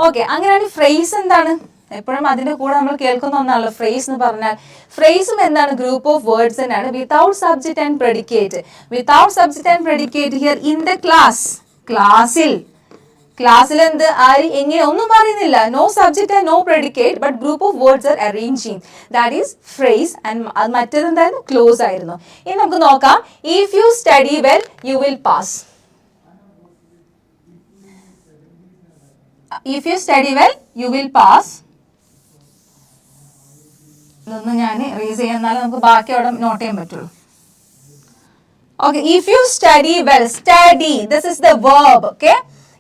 ഓക്കെ, അങ്ങനെയാണ് ഫ്രേസ് എന്താണ്? എപ്പോഴും അതിന്റെ കൂടെ നമ്മൾ കേൾക്കുന്ന ഒന്നാണല്ലോ ഫ്രേസ് എന്ന് പറഞ്ഞാൽ. ഫ്രേസും എന്താണ്? ഗ്രൂപ്പ് ഓഫ് വേർഡ്സ് തന്നെയാണ് without subject and predicate. Without subject and predicate here in the class. ക്ലാസ്സിൽ എന്ത് ആര് എങ്ങനെ ഒന്നും പറയുന്നില്ല. No subject and no predicate but group of words are arranging. That is phrase. And മറ്റേത് എന്തായിരുന്നു? ക്ലോസ് ആയിരുന്നു. ഇനി നമുക്ക് നോക്കാം. If you study well you will pass. If you study well you will pass. ഇതൊന്ന് ഞാൻ റീസ് ചെയ്യാം, എന്നാലും നമുക്ക് ബാക്കി അവിടെ നോട്ട് ചെയ്യാൻ പറ്റുള്ളൂ. Okay, if you study well. Study, this is the verb. Okay,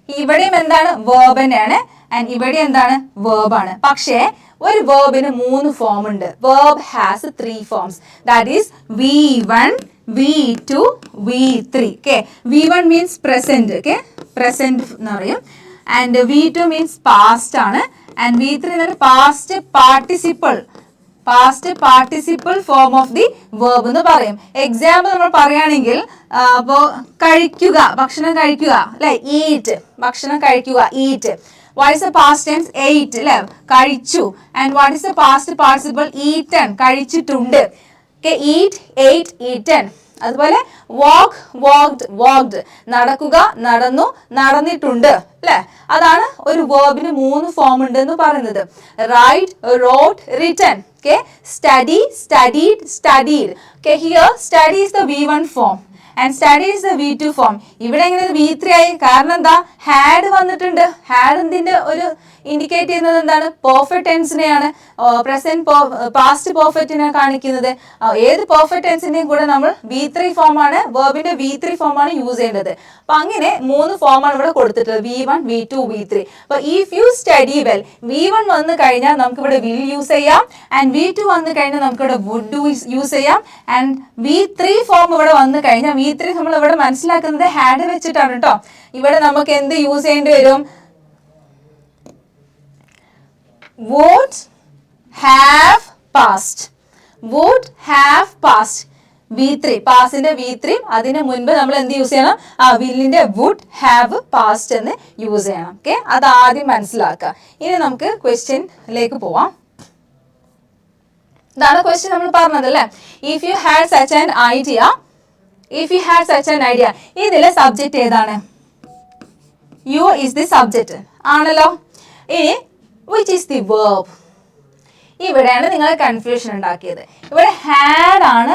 ഇവിടെയും എന്താണ്? വേർബ് തന്നെയാണ്. ആൻഡ് ഇവിടെ എന്താണ്? വേർബ് ആണ്. പക്ഷേ ഒരു വേർബിന് 3 ഫോം ഉണ്ട്. Verb has 3 forms. That is V1, V2, V3. Okay, V1 means present. Okay, present എന്ന് പറയും. ആൻഡ് V2 മീൻസ് പാസ്റ്റ് ആണ്. ആൻഡ് V3 എന്ന് past participle form of the verb എന്ന് പറയും. എക്സാമ്പിൾ നമ്മൾ പറയുകയാണെങ്കിൽ അപ്പോൾ കഴിക്കുക, ഭക്ഷണം കഴിക്കുക അല്ലെ, ഈറ്റ്, ഭക്ഷണം കഴിക്കുക, eat. What is the past tense? ate അല്ലെ, കഴിച്ചു. And what is the past participle? eaten, കഴിച്ചിട്ടുണ്ട്. Okay, eat, ate, eaten. അതുപോലെ walk, walked, നടക്കുക, നടന്നു, നടന്നിട്ടുണ്ട് അല്ലെ. അതാണ് ഒരു വേർബിന് 3 ഫോം ഉണ്ട് എന്ന് പറയുന്നത്. Write, wrote, written. Okay, study, studied. Okay, here study is the V1 form and study is the V2 form. ഇവിടെ എങ്ങനെ V3 ആയി? കാരണം എന്താ? had വന്നിട്ടുണ്ട്. had എന്തിന്റെ ഒരു ഇൻഡിക്കേറ്റ് ചെയ്യുന്നത് എന്താണ്? പെർഫെക്റ്റ് ടെൻസിനെയാണ്. പാസ്റ്റ് പെർഫെക്റ്റിനെ കാണിക്കുന്നത്. ഏത് പെർഫെക്റ്റ് ടെൻസിന്റെയും കൂടെ നമ്മൾ V3 ഫോം ആണ്, വേർബിന്റെ V3 ഫോം ആണ് യൂസ് ചെയ്യേണ്ടത്. അപ്പൊ അങ്ങനെ 3 ഫോമാണ് ഇവിടെ കൊടുത്തിട്ടുള്ളത്. V1, V2, V3. അപ്പൊ if you study well, V1 വന്നു കഴിഞ്ഞാൽ നമുക്ക് ഇവിടെ വിൽ യൂസ് ചെയ്യാം. ആൻഡ് V2 വന്നു കഴിഞ്ഞാൽ നമുക്ക് ഇവിടെ വുഡ് യൂസ് ചെയ്യാം. ആൻഡ് V3 ഫോം ഇവിടെ വന്നു കഴിഞ്ഞാൽ V3 നമ്മൾ ഇവിടെ മനസ്സിലാക്കുന്നത് ഹാഡ് വെച്ചിട്ടാണ് കേട്ടോ. ഇവിടെ നമുക്ക് എന്ത് യൂസ് ചെയ്യേണ്ടി വരും? would have passed. would have passed. V3, പാസിന്റെ V3. അതിന് മുൻപ് നമ്മൾ എന്ത് യൂസ് ചെയ്യണം? വില്ലിന്റെ would have passed എന്ന് യൂസ് ചെയ്യണം. ഓക്കെ, അത് ആദ്യം മനസ്സിലാക്കുക. ഇനി നമുക്ക് ക്വസ്റ്റ്യനിലേക്ക് പോവാം. ഇതാണ് ക്വസ്റ്റ്യൻ നമ്മൾ പറഞ്ഞത് അല്ലേ. If you had such an idea. ഇതിലെ സബ്ജക്റ്റ് ഏതാണ്? യു ഇസ് ദി സബ്ജക്റ്റ് ആണല്ലോ. ഇനി which is the verb? ഇവിടെയാണ് നിങ്ങൾ കൺഫ്യൂഷൻ ഉണ്ടാക്കിയത്. ഇവിടെ ഹാഡ് ആണ്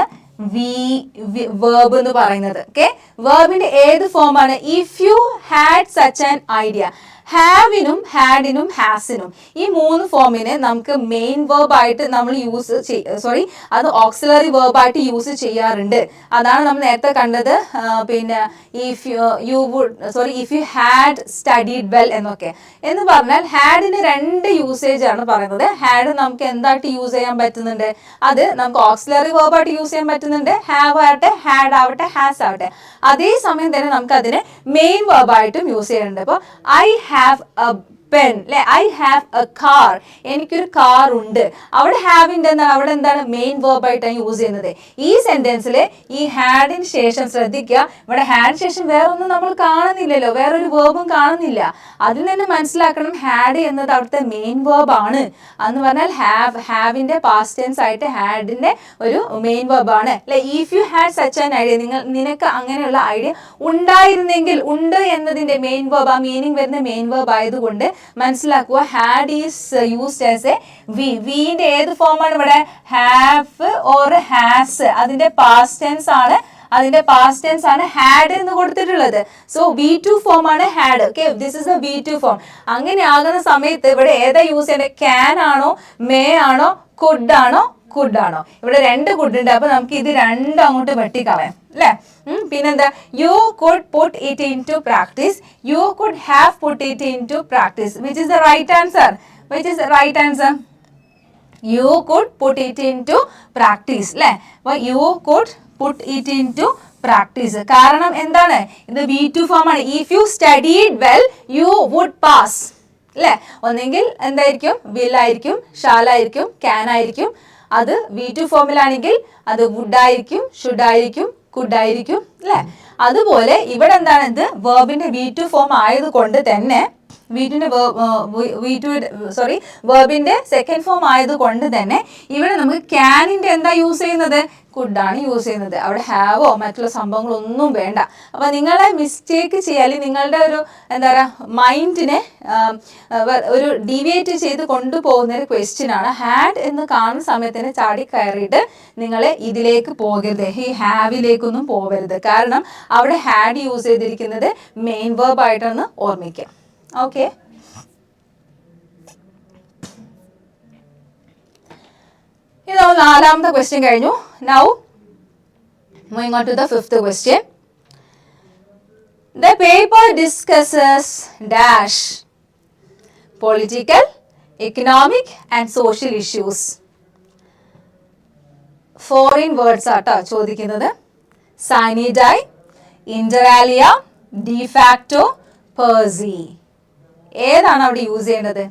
verb എന്ന് പറയുന്നത്. ഓക്കെ, വെർബിന്റെ ഏത് ഫോമാണ്? If you had such an idea. ഹാവിനും ഹാഡിനും ഹാസിനും ഈ 3 ഫോമിനെ നമുക്ക് മെയിൻ വേർബ് ആയിട്ട് നമ്മൾ അത് ഓക്സിലറി വേർബ് ആയിട്ട് യൂസ് ചെയ്യാറുണ്ട്. അതാണ് നമ്മൾ നേരത്തെ കണ്ടത്. പിന്നെ if you had studied well എന്നൊക്കെ എന്ന് പറഞ്ഞാൽ ഹാഡിന് 2 യൂസേജ് ആണ് പറയുന്നത്. ഹാഡ് നമുക്ക് എന്തായിട്ട് യൂസ് ചെയ്യാൻ പറ്റുന്നുണ്ട്? അത് നമുക്ക് ഓക്സിലറി വേർബ് ആയിട്ട് യൂസ് ചെയ്യാൻ പറ്റുന്നുണ്ട്. ഹാവ് ആവട്ടെ, ഹാഡ് ആവട്ടെ, ഹാസ് ആവട്ടെ. അതേസമയം തന്നെ നമുക്ക് അതിനെ മെയിൻ വേർബ് ആയിട്ടും യൂസ് ചെയ്യുന്നുണ്ട്. അപ്പോൾ ഐ ഹാവ് എ പെൻ, അല്ലെ, ഐ ഹാവ് എ കാർ, എനിക്കൊരു കാർ ഉണ്ട്. അവിടെ ഹാവിൻ്റെ എന്താണ്? അവിടെ എന്താണ്? മെയിൻ വേർബ് ആയിട്ടാണ് യൂസ് ചെയ്യുന്നത്. ഈ സെന്റൻസിൽ ഈ ഹാഡിന് ശേഷം ശ്രദ്ധിക്കുക, ഇവിടെ ഹാഡിന് ശേഷം വേറൊന്നും നമ്മൾ കാണുന്നില്ലല്ലോ, വേറൊരു വേർബും കാണുന്നില്ല. അതിൽ നിന്ന് മനസ്സിലാക്കണം ഹാഡ് എന്നത് അവിടുത്തെ മെയിൻ വേർബ് ആണ്. എന്ന് പറഞ്ഞാൽ ഹാവിന്റെ പാസ്റ്റ് ടെൻസ് ആയിട്ട് ഹാഡിന്റെ ഒരു മെയിൻ വേർബ് ആണ്. അല്ലെ, if you had such an idea, നിനക്ക് അങ്ങനെയുള്ള ഐഡിയ ഉണ്ടായിരുന്നെങ്കിൽ, ഉണ്ട് എന്നതിന്റെ മെയിൻ വേർബ്, ആ മീനിങ് വരുന്ന മെയിൻ വേർബ് ആയതുകൊണ്ട് മനസ്സിലാക്കുക had is used as a V. വിന്റെ ഏത് ഫോമാണ് ഇവിടെ? Have or has. അതിന്റെ പാസ്റ്റ് ടെൻസ് ആണ് ഹാഡ് എന്ന് കൊടുത്തിട്ടുള്ളത്. സോ V2 ഫോം ആണ് had. Okay, this is a V2 form. അങ്ങനെ ആകുന്ന സമയത്ത് ഇവിടെ ഏതാ യൂസ് ചെയ്യേണ്ടത്? ക്യാൻ ആണോ, മേ ആണോ, കുഡ് ആണോ? കുഡ് ആണോ? ഇവിടെ 2 കുഡ് ഉണ്ട്. അപ്പൊ നമുക്ക് ഇത് 2 അങ്ങോട്ട് വെട്ടിക്കളയാം, അല്ലെ? പിന്നെന്താ? You could put it into practice, you could have put it into practice. Which is the right answer? You could put it into practice, അല്ലെ? അപ്പൊ you could put it into practice. കാരണം എന്താണ്? ഇത് V2 form ആണ്. If you studied well you would pass, അല്ലെ? ഒന്നെങ്കിൽ എന്തായിരിക്കും? Will ആയിരിക്കും, ഷാൽ ആയിരിക്കും, ക്യാൻ ആയിരിക്കും. അത് V2 ഫോമിലാണെങ്കിൽ അത് വുഡ് ആയിരിക്കും, ഷുഡ് ആയിരിക്കും, കുഡ് ആയിരിക്കും, അല്ലെ? അതുപോലെ ഇവിടെ എന്താണ്? ഇത് വേർബിന്റെ V2 ഫോം ആയതുകൊണ്ട് തന്നെ വേർബിന്റെ സെക്കൻഡ് ഫോം ആയതുകൊണ്ട് തന്നെ ഇവിടെ നമുക്ക് ക്യാനിന്റെ എന്താ യൂസ് ചെയ്യുന്നത്? കുഡാണ് യൂസ് ചെയ്യുന്നത്. അവിടെ ഹാവോ മറ്റുള്ള സംഭവങ്ങളൊന്നും വേണ്ട. അപ്പൊ നിങ്ങളെ മിസ്റ്റേക്ക് ചെയ്യാൻ, നിങ്ങളുടെ ഒരു എന്താ പറയുക മൈൻഡിനെ ഒരു ഡീവിയേറ്റ് ചെയ്ത് കൊണ്ടുപോകുന്ന ഒരു ക്വസ്റ്റ്യൻ ആണ്. ഹാഡ് എന്ന് കാണുന്ന സമയത്തിന് ചാടി കയറിയിട്ട് നിങ്ങളെ ഇതിലേക്ക് പോകരുത്, ഈ ഹാവിലേക്കൊന്നും പോകരുത്. കാരണം അവിടെ ഹാഡ് യൂസ് ചെയ്തിരിക്കുന്നത് മെയിൻ വേർബ് ആയിട്ടാണ് ഓർമ്മിക്കുക. ഓക്കെ, ഇത് 4ാമത്തെ ക്വസ്റ്റ്യൻ കഴിഞ്ഞു. Now moving on to the 5th question. The paper discusses dash political, economic and social issues. Foreign words ആട്ടോ ചോദിക്കുന്നത്. Sine die, inter alia, de facto, per se. ഏതാണ് അവിടെ use ചെയ്യേണ്ടത്?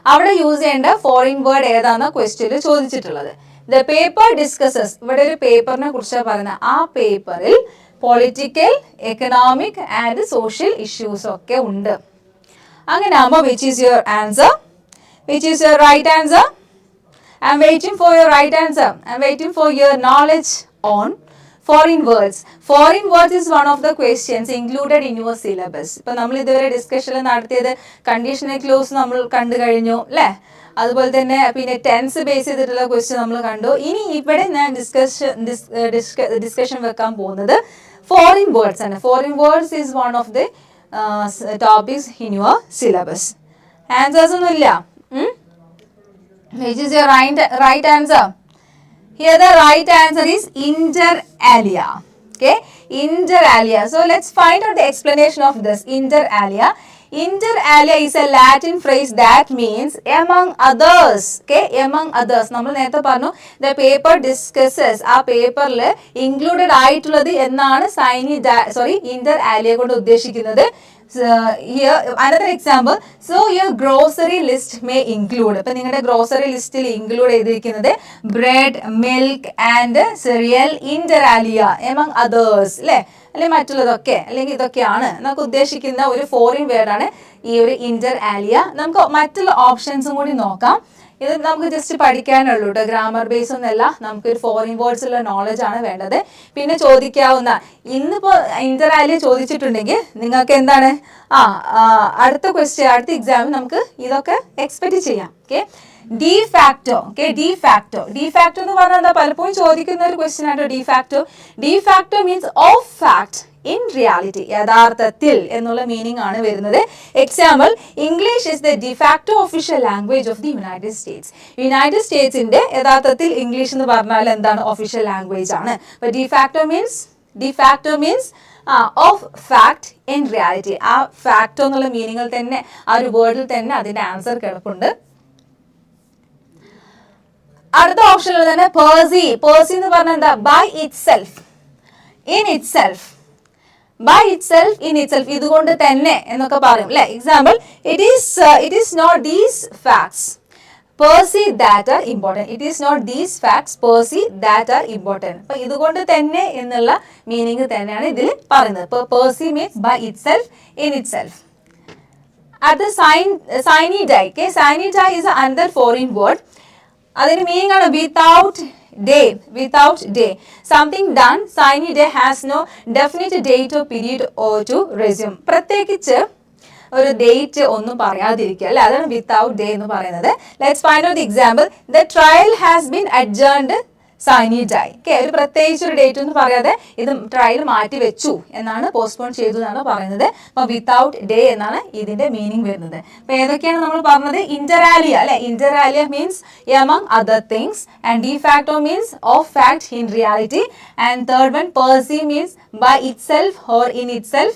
അവിടെ യൂസ് ചെയ്യേണ്ട ഫോറിൻ വേർഡ് ഏതാണെന്ന ക്വസ്റ്റ്യനിൽ ചോദിച്ചിട്ടുള്ളത്. ദ പേപ്പർ ഡിസ്കസസ്, ഇവിടെ ഒരു പേപ്പറിനെ കുറിച്ചാണ് പറയുന്നത്. ആ പേപ്പറിൽ political, economic and social issues ഒക്കെ ഉണ്ട്. അങ്ങനെ ആകുമ്പോൾ which is your answer? Which is your right answer? I am waiting for your right answer. I am waiting for your knowledge on foreign words. Foreign words is one of the questions included in your syllabus. ഇപ്പൊ നമ്മൾ ഇതുവരെ ഡിസ്കഷനിൽ നടത്തിയത് conditional clause നമ്മൾ കണ്ടു കഴിഞ്ഞു, അല്ലെ? അതുപോലെ തന്നെ പിന്നെ ടെൻസ് ബേസ് ചെയ്തിട്ടുള്ള ക്വസ്റ്റ്യൻ നമ്മൾ കണ്ടു. ഇനി ഇവിടെ ഞാൻ ഡിസ്കഷൻ വെക്കാൻ പോകുന്നത് ഫോറിൻ വേർഡ്സ് ആണ്. Foreign words is one of the topics in your syllabus. Answers ഒന്നും ഇല്ല. Which is your right answer? Here the right answer is inter alia. Okay, inter alia. So let's find out the explanation of this inter alia. Inter alia is a Latin phrase that means among others. Okay, among others. നമ്മൾ നേരത്തെ പറഞ്ഞു the paper discusses. ആ പേപ്പറിൽ included ആയിട്ടുള്ളത് എന്നാണ് inter alia കൊണ്ട് ഉദ്ദേശിക്കുന്നത്. Here another example. So your grocery list may include. അപ്പോൾ നിങ്ങളുടെ ഗ്രോസറി ലിസ്റ്റിൽ ഇൻക്ലൂഡ് ചെയ്തിരിക്കുന്നത് bread, milk and cereal inter alia among others, അല്ലേ? അല്ലെങ്കിൽ മറ്റുള്ളതൊക്കെ, അല്ലെങ്കിൽ ഇതൊക്കെയാണ് നമുക്ക് ഉദ്ദേശിക്കുന്ന ഒരു ഫോറിൻ വേർഡാണ് ഈ ഒരു ഇന്റർ ആലിയ. നമുക്ക് മറ്റുള്ള ഓപ്ഷൻസും കൂടി നോക്കാം. ഇത് നമുക്ക് ജസ്റ്റ് പഠിക്കാനുള്ളൂ കേട്ടോ, ഗ്രാമർ ബേസ് ഒന്നല്ല. നമുക്കൊരു ഫോറിൻ വേർഡ്സ് ഉള്ള നോളജ് ആണ് വേണ്ടത്. പിന്നെ ചോദിക്കാവുന്ന, ഇന്നിപ്പോൾ ഇന്റർ ആലിയ ചോദിച്ചിട്ടുണ്ടെങ്കിൽ നിങ്ങൾക്ക് എന്താണ് അടുത്ത ക്വസ്റ്റ്യൻ, അടുത്ത എക്സാമിൽ നമുക്ക് ഇതൊക്കെ എക്സ്പെക്ട് ചെയ്യാം. Okay, de facto. Okay, de facto. De facto എന്ന് പറഞ്ഞാൽ എന്താ? പലപ്പോഴും ചോദിക്കുന്ന ഒരു ക്വസ്റ്റ്യൻ ആട്ടോ de facto. De facto means of fact in reality. യഥാർത്ഥത്തിൽ എന്നുള്ള മീനിങ് ആണ് വരുന്നത്. Example, English is the de facto official language of the United States. United സ്റ്റേറ്റ്സിന്റെ യഥാർത്ഥത്തിൽ ഇംഗ്ലീഷ് എന്ന് പറഞ്ഞാൽ എന്താണ്? ഒഫീഷ്യൽ ലാംഗ്വേജ് ആണ്. അപ്പോൾ de facto means of fact in reality. ആ ഫാക്ടോ എന്നുള്ള മീനിങ്ങിൽ തന്നെ ആ ഒരു വേർഡിൽ തന്നെ അതിന്റെ ആൻസർ കിടപ്പുണ്ട്. അടുത്ത ഓപ്ഷനിൽ തന്നെ പേഴ്സി എന്ന് പറഞ്ഞാൽ എന്താ? By itself, in itself, by itself, in itself, ഇതുകൊണ്ട് തന്നെ എന്നൊക്കെ പറയും അല്ലെ. Example, it is not these facts perceive that are important. It is not these facts perceive that are important. അപ്പോൾ ഇതുകൊണ്ട് തന്നെ എന്നുള്ള മീനിങ് തന്നെയാണ് ഇതിൽ പറയുന്നത്. ഇപ്പോൾ perceive means by itself, in itself. At the sine die, okay, sine die is another foreign word. അതിന് meaning ആണ് without day. Something done sine die has no definite date or period or to resume. പ്രത്യേകിച്ച് ഒരു date ഒന്നും പറയാതിരിക്കുക അല്ലെ, അതാണ് without day എന്ന് പറയുന്നത്. Let's find out the example. The trial has been adjourned sine die. Okay, ഒരു പ്രത്യേകിച്ച് ഒരു ഡേറ്റ് ഒന്നും പറയാതെ ഇത് ട്രയൽ മാറ്റി വെച്ചു എന്നാണ്, പോസ്റ്റ്പോൺ ചെയ്തു എന്നാണ് പറയുന്നത്. അപ്പോൾ വിത്തൗട്ട് ഡേ എന്നാണ് ഇതിന്റെ മീനിങ് വരുന്നത്. അപ്പോൾ ഏതൊക്കെയാണ് നമ്മൾ പറഞ്ഞത്? ഇന്ററാലിയ അല്ലെ, ഇന്ററാലിയ means among other things, and de facto means of fact in reality, and third one perceive means by itself or in itself,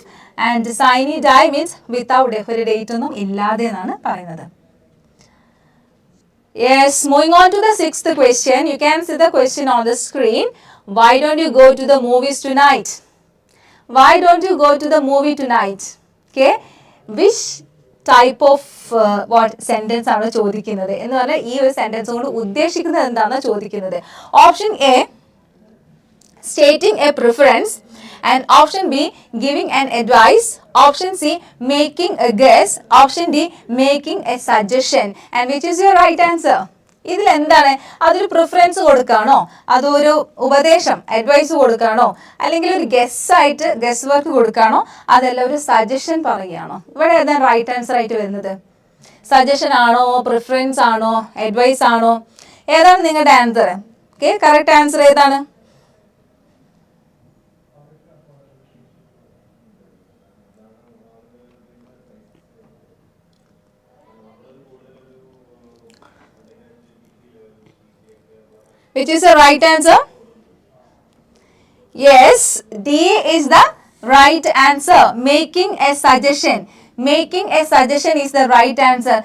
and sine die means without day, ഒരു date ഒന്നും ഇല്ലാതെ എന്നാണ് പറയുന്നത്. Yes, moving on to the sixth question. You can see the question on the screen. Why don't you go to the movies tonight? Why don't you go to the movie tonight? Okay, which type of what sentence ആണ് ചോദിക്കുന്നത് എന്ന് പറഞ്ഞാൽ ഈ ഒരു sentence കൊണ്ട് ഉദ്ദേശിക്കുന്നത് എന്താണെന്ന് ചോദിക്കുന്നത്. Option A, stating a preference, and option B, giving an advice, option C, making a guess, option D, making a suggestion. And which is your right answer? ഇതിൽ എന്താണ്? അതൊരു പ്രിഫറൻസ് കൊടുക്കാണോ, അതൊരു ഉപദേശം അഡ്വൈസ് കൊടുക്കാണോ, അല്ലെങ്കിൽ ഒരു ഗസ് വർക്ക് കൊടുക്കാണോ, അതല്ല ഒരു suggestion പറയുകയാണോ? ഇവിടെ ഏതാണ് റൈറ്റ് ആൻസർ ആയിട്ട് വരുന്നത്? സജഷൻ ആണോ, പ്രിഫറൻസ് ആണോ, അഡ്വൈസ് ആണോ? ഏതാണ് നിങ്ങളുടെ ആൻസർ? ഓക്കെ, കറക്റ്റ് ആൻസർ ഏതാണ്? Which is the right answer? Yes, D is the right answer. Making a suggestion. Making a suggestion is the right answer.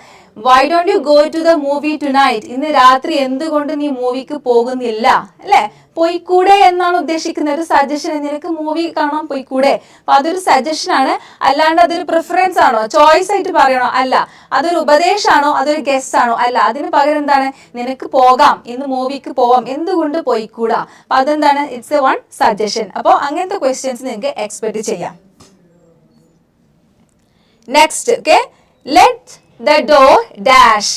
Why don't you go to the movie tonight? ഇന്ന് രാത്രി എന്തുകൊണ്ട് നീ മൂവിക്ക് പോകുന്നില്ല അല്ലേ? പോയിക്കൂടെ എന്നാണ് ഉദ്ദേശിക്കുന്നത്. ഒരു സജഷൻ, നിനക്ക് മൂവി കാണാൻ പോയിക്കൂടെ. അപ്പൊ അതൊരു സജഷൻ ആണ്, അല്ലാണ്ട് അതൊരു പ്രിഫറൻസ് ആണോ, ചോയ്സ് ആയിട്ട് പറയണോ? അല്ല. അതൊരു ഉപദേശമാണോ, അതൊരു ഗസ് ആണോ? അല്ല. അതിന് പകരം എന്താണ്? നിനക്ക് പോകാം, ഇന്ന് മൂവിക്ക് പോവാം, എന്തുകൊണ്ട് പോയിക്കൂടാ. അപ്പൊ അതെന്താണ്? It's A one suggestion. അപ്പോൾ അങ്ങനത്തെ ക്വസ്റ്റ്യൻസ് നിങ്ങൾക്ക് എക്സ്പെക്ട് ചെയ്യാം. Next, okay, let the door dash.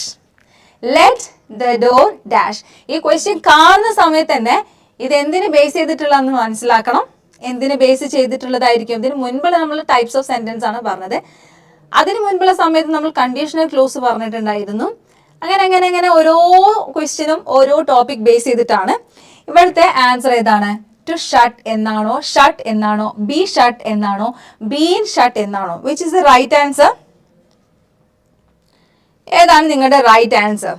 Let the door dash. ഈ ക്വസ്റ്റ്യൻ കാണുന്ന സമയത്ത് തന്നെ ഇത് എന്തിനെ ബേസ് ചെയ്തിട്ടുള്ളതെന്ന് മനസ്സിലാക്കണം. എന്തിനെ ബേസ് ചെയ്തിട്ടുള്ളതായിരിക്കും? ഇതിന് മുൻപുള്ള നമ്മൾ ടൈപ്സ് ഓഫ് സെന്റൻസ് ആണ് പറഞ്ഞത്. അതിന് മുൻപുള്ള സമയത്ത് നമ്മൾ കണ്ടീഷണൽ ക്ലോസ് പറഞ്ഞിട്ടുണ്ടായിരുന്നു. അങ്ങനെ ഓരോ ക്വസ്റ്റ്യനും ഓരോ ടോപ്പിക് ബേസ് ചെയ്തിട്ടാണ്. ഇവിടുത്തെ ആൻസർ ഏതാണ്? ടു ഷട്ട് എന്നാണോ, ഷട്ട് എന്നാണോ, ബി ഷട്ട് എന്നാണോ, ബീൻ ഷട്ട് എന്നാണോ? Which is the right answer? ഏതാണ് നിങ്ങളുടെ right answer?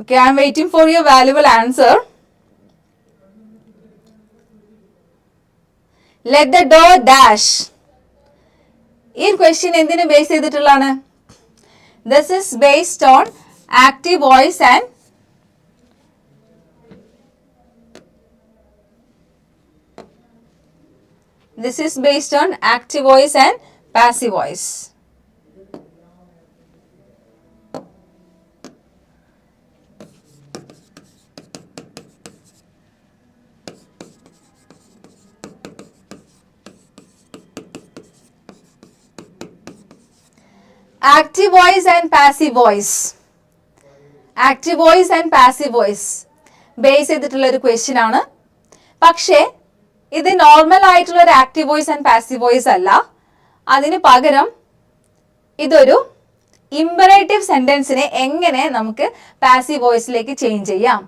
Okay, I am waiting for your valuable answer. Let the door dash. ഈ ക്വസ്റ്റ്യൻ എന്തിനെ ബേസ് ചെയ്തിട്ടുള്ളതാണ്? This is based on active voice and passive voice. Active voice and passive voice. Active voice and passive voice base ചെയ്തിട്ടുള്ള ഒരു question ആണ്. പക്ഷേ ഇത് normal ആയിട്ടുള്ള ഒരു active voice and passive voice അല്ല. അതിന് പകരം ഇതൊരു ഇമ്പറേറ്റീവ് സെന്റൻസിനെ എങ്ങനെ നമുക്ക് പാസീവ് വോയിസിലേക്ക് ചേഞ്ച് ചെയ്യാം?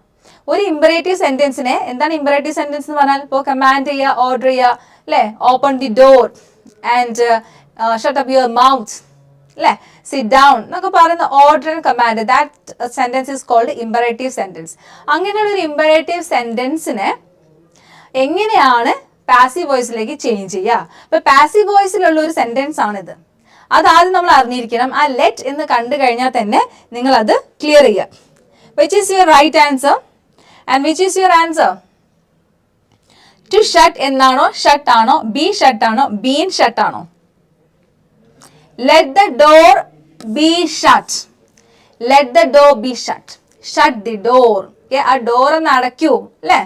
ഒരു ഇമ്പറേറ്റീവ് സെന്റൻസിനെ, എന്താണ് ഇമ്പറേറ്റീവ് സെന്റൻസ് എന്ന് പറഞ്ഞാൽ? ഇപ്പോൾ കമാൻഡ് ചെയ്യുക, ഓർഡർ ചെയ്യുക, അല്ലേ? Open the door and shut up your mouth, അല്ലേ? സിറ്റ് ഡൗൺ എന്നൊക്കെ പറയുന്ന order and command, that sentence is called imperative sentence. അങ്ങനെയുള്ള ഒരു ഇമ്പറേറ്റീവ് സെന്റൻസിനെ എങ്ങനെയാണ് പാസീവ് വോയിസിലേക്ക് ചേഞ്ച് ചെയ്യുക? അപ്പൊ പാസീവ് വോയിസിലുള്ള ഒരു സെന്റൻസ് ആണിത്. അതാദ്യം നമ്മൾ അറിഞ്ഞിരിക്കണം. ആ ലെറ്റ് എന്ന് കണ്ടു കഴിഞ്ഞാൽ തന്നെ നിങ്ങൾ അത് ക്ലിയർ ചെയ്യുക. Which is your right answer and which is your answer? To shut എന്നാണോ, ഷട്ട് ആണോ, ബി ഷട്ട് ആണോ, ബീൻ ഷട്ട് ആണോ? Let the door be shut. Let the door be shut. Shut the door. ആ door ഒന്ന് അടയ്ക്കൂ, അല്ലേ?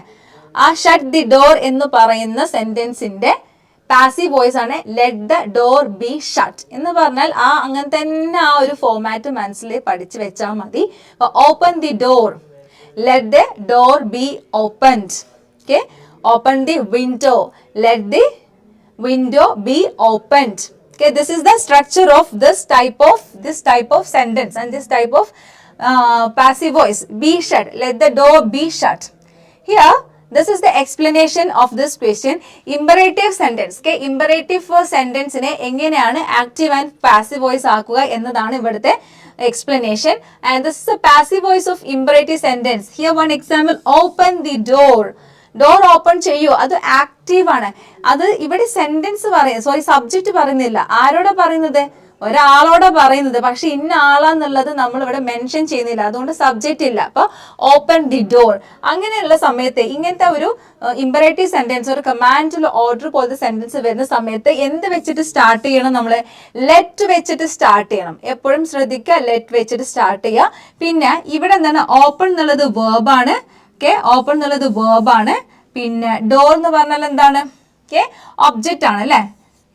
ആ shut the door എന്ന് പറയുന്ന സെന്റൻസിന്റെ പാസീവ് വോയിസ് ആണ് let the door be shut എന്ന് പറഞ്ഞാൽ അങ്ങനെ തന്നെ ആ ഒരു ഫോമാറ്റ് മനസ്സിൽ പഠിച്ചു വെച്ചാൽ മതി. Open the door, let the door B opened. Okay, open the window, let the window B opened. Okay, this is the structure of this type of sentence and this type of passive voice. Be shut. Let the door be shut. Here, this is the explanation of this question. Imperative sentence. Okay, imperative sentence ne enganeyanu active and passive voice aakuka ennadanu ividuthe explanation. And this is a passive voice of imperative sentence. Here one example: open the door. Door open ചെയ്യൂ. അത് active ആണ്. അത് ഇവിടെ sentence subject പറയുന്നില്ല. ആരോടാ പറയുന്നത്? ഒരാളോടാ പറയുന്നത്. പക്ഷെ ഇന്ന ആളാന്നുള്ളത് നമ്മൾ ഇവിടെ മെൻഷൻ ചെയ്യുന്നില്ല, അതുകൊണ്ട് സബ്ജക്റ്റ് ഇല്ല. അപ്പൊ ഓപ്പൺ ദി ഡോർ അങ്ങനെയുള്ള സമയത്ത് ഇങ്ങനത്തെ ഒരു ഇമ്പറേറ്റീവ് സെന്റൻസ്, ഒരു കമാൻഡ് ഓർഡർ പോലത്തെ സെന്റൻസ് വരുന്ന സമയത്ത് എന്ത് വെച്ചിട്ട് സ്റ്റാർട്ട് ചെയ്യണം? നമ്മൾ ലെറ്റ് വെച്ചിട്ട് സ്റ്റാർട്ട് ചെയ്യണം. എപ്പോഴും ശ്രദ്ധിക്കുക, ലെറ്റ് വെച്ചിട്ട് സ്റ്റാർട്ട് ചെയ്യുക. പിന്നെ ഇവിടെ എന്താണ്? ഓപ്പൺ എന്നുള്ളത് വേർബാണ്. ഓക്കെ, ഓപ്പൺ എന്നുള്ളത് വേർബാണ്. പിന്നെ ഡോർ എന്ന് പറഞ്ഞാൽ എന്താണ്? ഓക്കെ, ഒബ്ജക്റ്റ് ആണ്, അല്ലെ?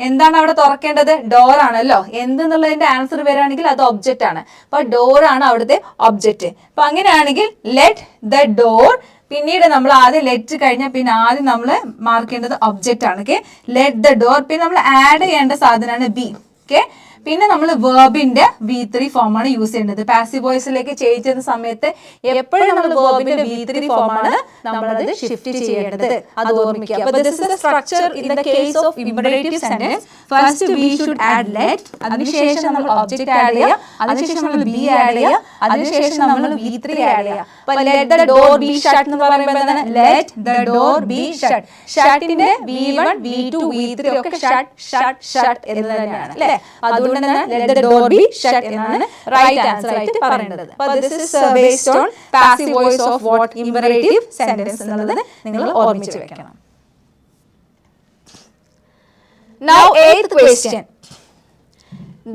എന്താണ് അവിടെ തുറക്കേണ്ടത്? ഡോർ ആണല്ലോ. എന്തെന്നുള്ളതിന്റെ ആൻസർ വരികയാണെങ്കിൽ അത് ഒബ്ജക്റ്റ് ആണ്. അപ്പൊ ഡോർ ആണ് അവിടുത്തെ ഒബ്ജക്റ്റ്. അപ്പൊ അങ്ങനെയാണെങ്കിൽ ലെറ്റ് ദ ഡോർ, പിന്നീട് നമ്മൾ ആദ്യം ലെറ്റ് കഴിഞ്ഞാൽ പിന്നെ ആദ്യം നമ്മൾ മാർക്ക് ചെയ്യേണ്ടത് ഒബ്ജക്റ്റ് ആണ്. Okay, let the door. പിന്നെ നമ്മൾ ആഡ് ചെയ്യേണ്ട സാധനമാണ് ബി. ഓക്കെ, പിന്നെ നമ്മൾ വേർബിന്റെ V3 ഫോമാണ് യൂസ് ചെയ്യേണ്ടത്. പാസീവ് വോയിസിലേക്ക് ചേഞ്ച് ചെയ്യുന്ന സമയത്ത് എപ്പോഴും നമ്മൾ വേർബിന്റെ V3 ഫോമാണ് നമ്മളത് ഷിഫ്റ്റ് ചെയ്യേണ്ടത്. അത് ഓർമ്മിക്കുക. അപ്പോൾ this is the structure in the case of imperative sentence. First we should add let, അതിനുശേഷം നമ്മൾ ഒബ്ജക്റ്റ് ആഡ് ചെയ്യുക, അതിനുശേഷം നമ്മൾ ബി ആഡ് ചെയ്യുക, അതിനുശേഷം നമ്മൾ V3 ആഡ് ചെയ്യുക. അപ്പോൾ let the door be shut എന്ന് പറയുമ്പോൾ എന്താണ്? Let the door be shut. ഷട്ടിന്റെ V1 V2 V3 ഒക്കെ ഷട്ട് ഷട്ട് ഷട്ട് എന്ന് തന്നെയാണ്, അല്ലേ? അതുകൊണ്ട് let the door be shut എന്നാണ് റൈറ്റ് ആൻസർ ആയിട്ട് പറയേണ്ടത്. അപ്പോൾ this is based on passive voice of what imperative sentence എന്നുള്ളത് നിങ്ങൾ ഓർമ്മിച്ച് വെക്കണം. Now eighth question.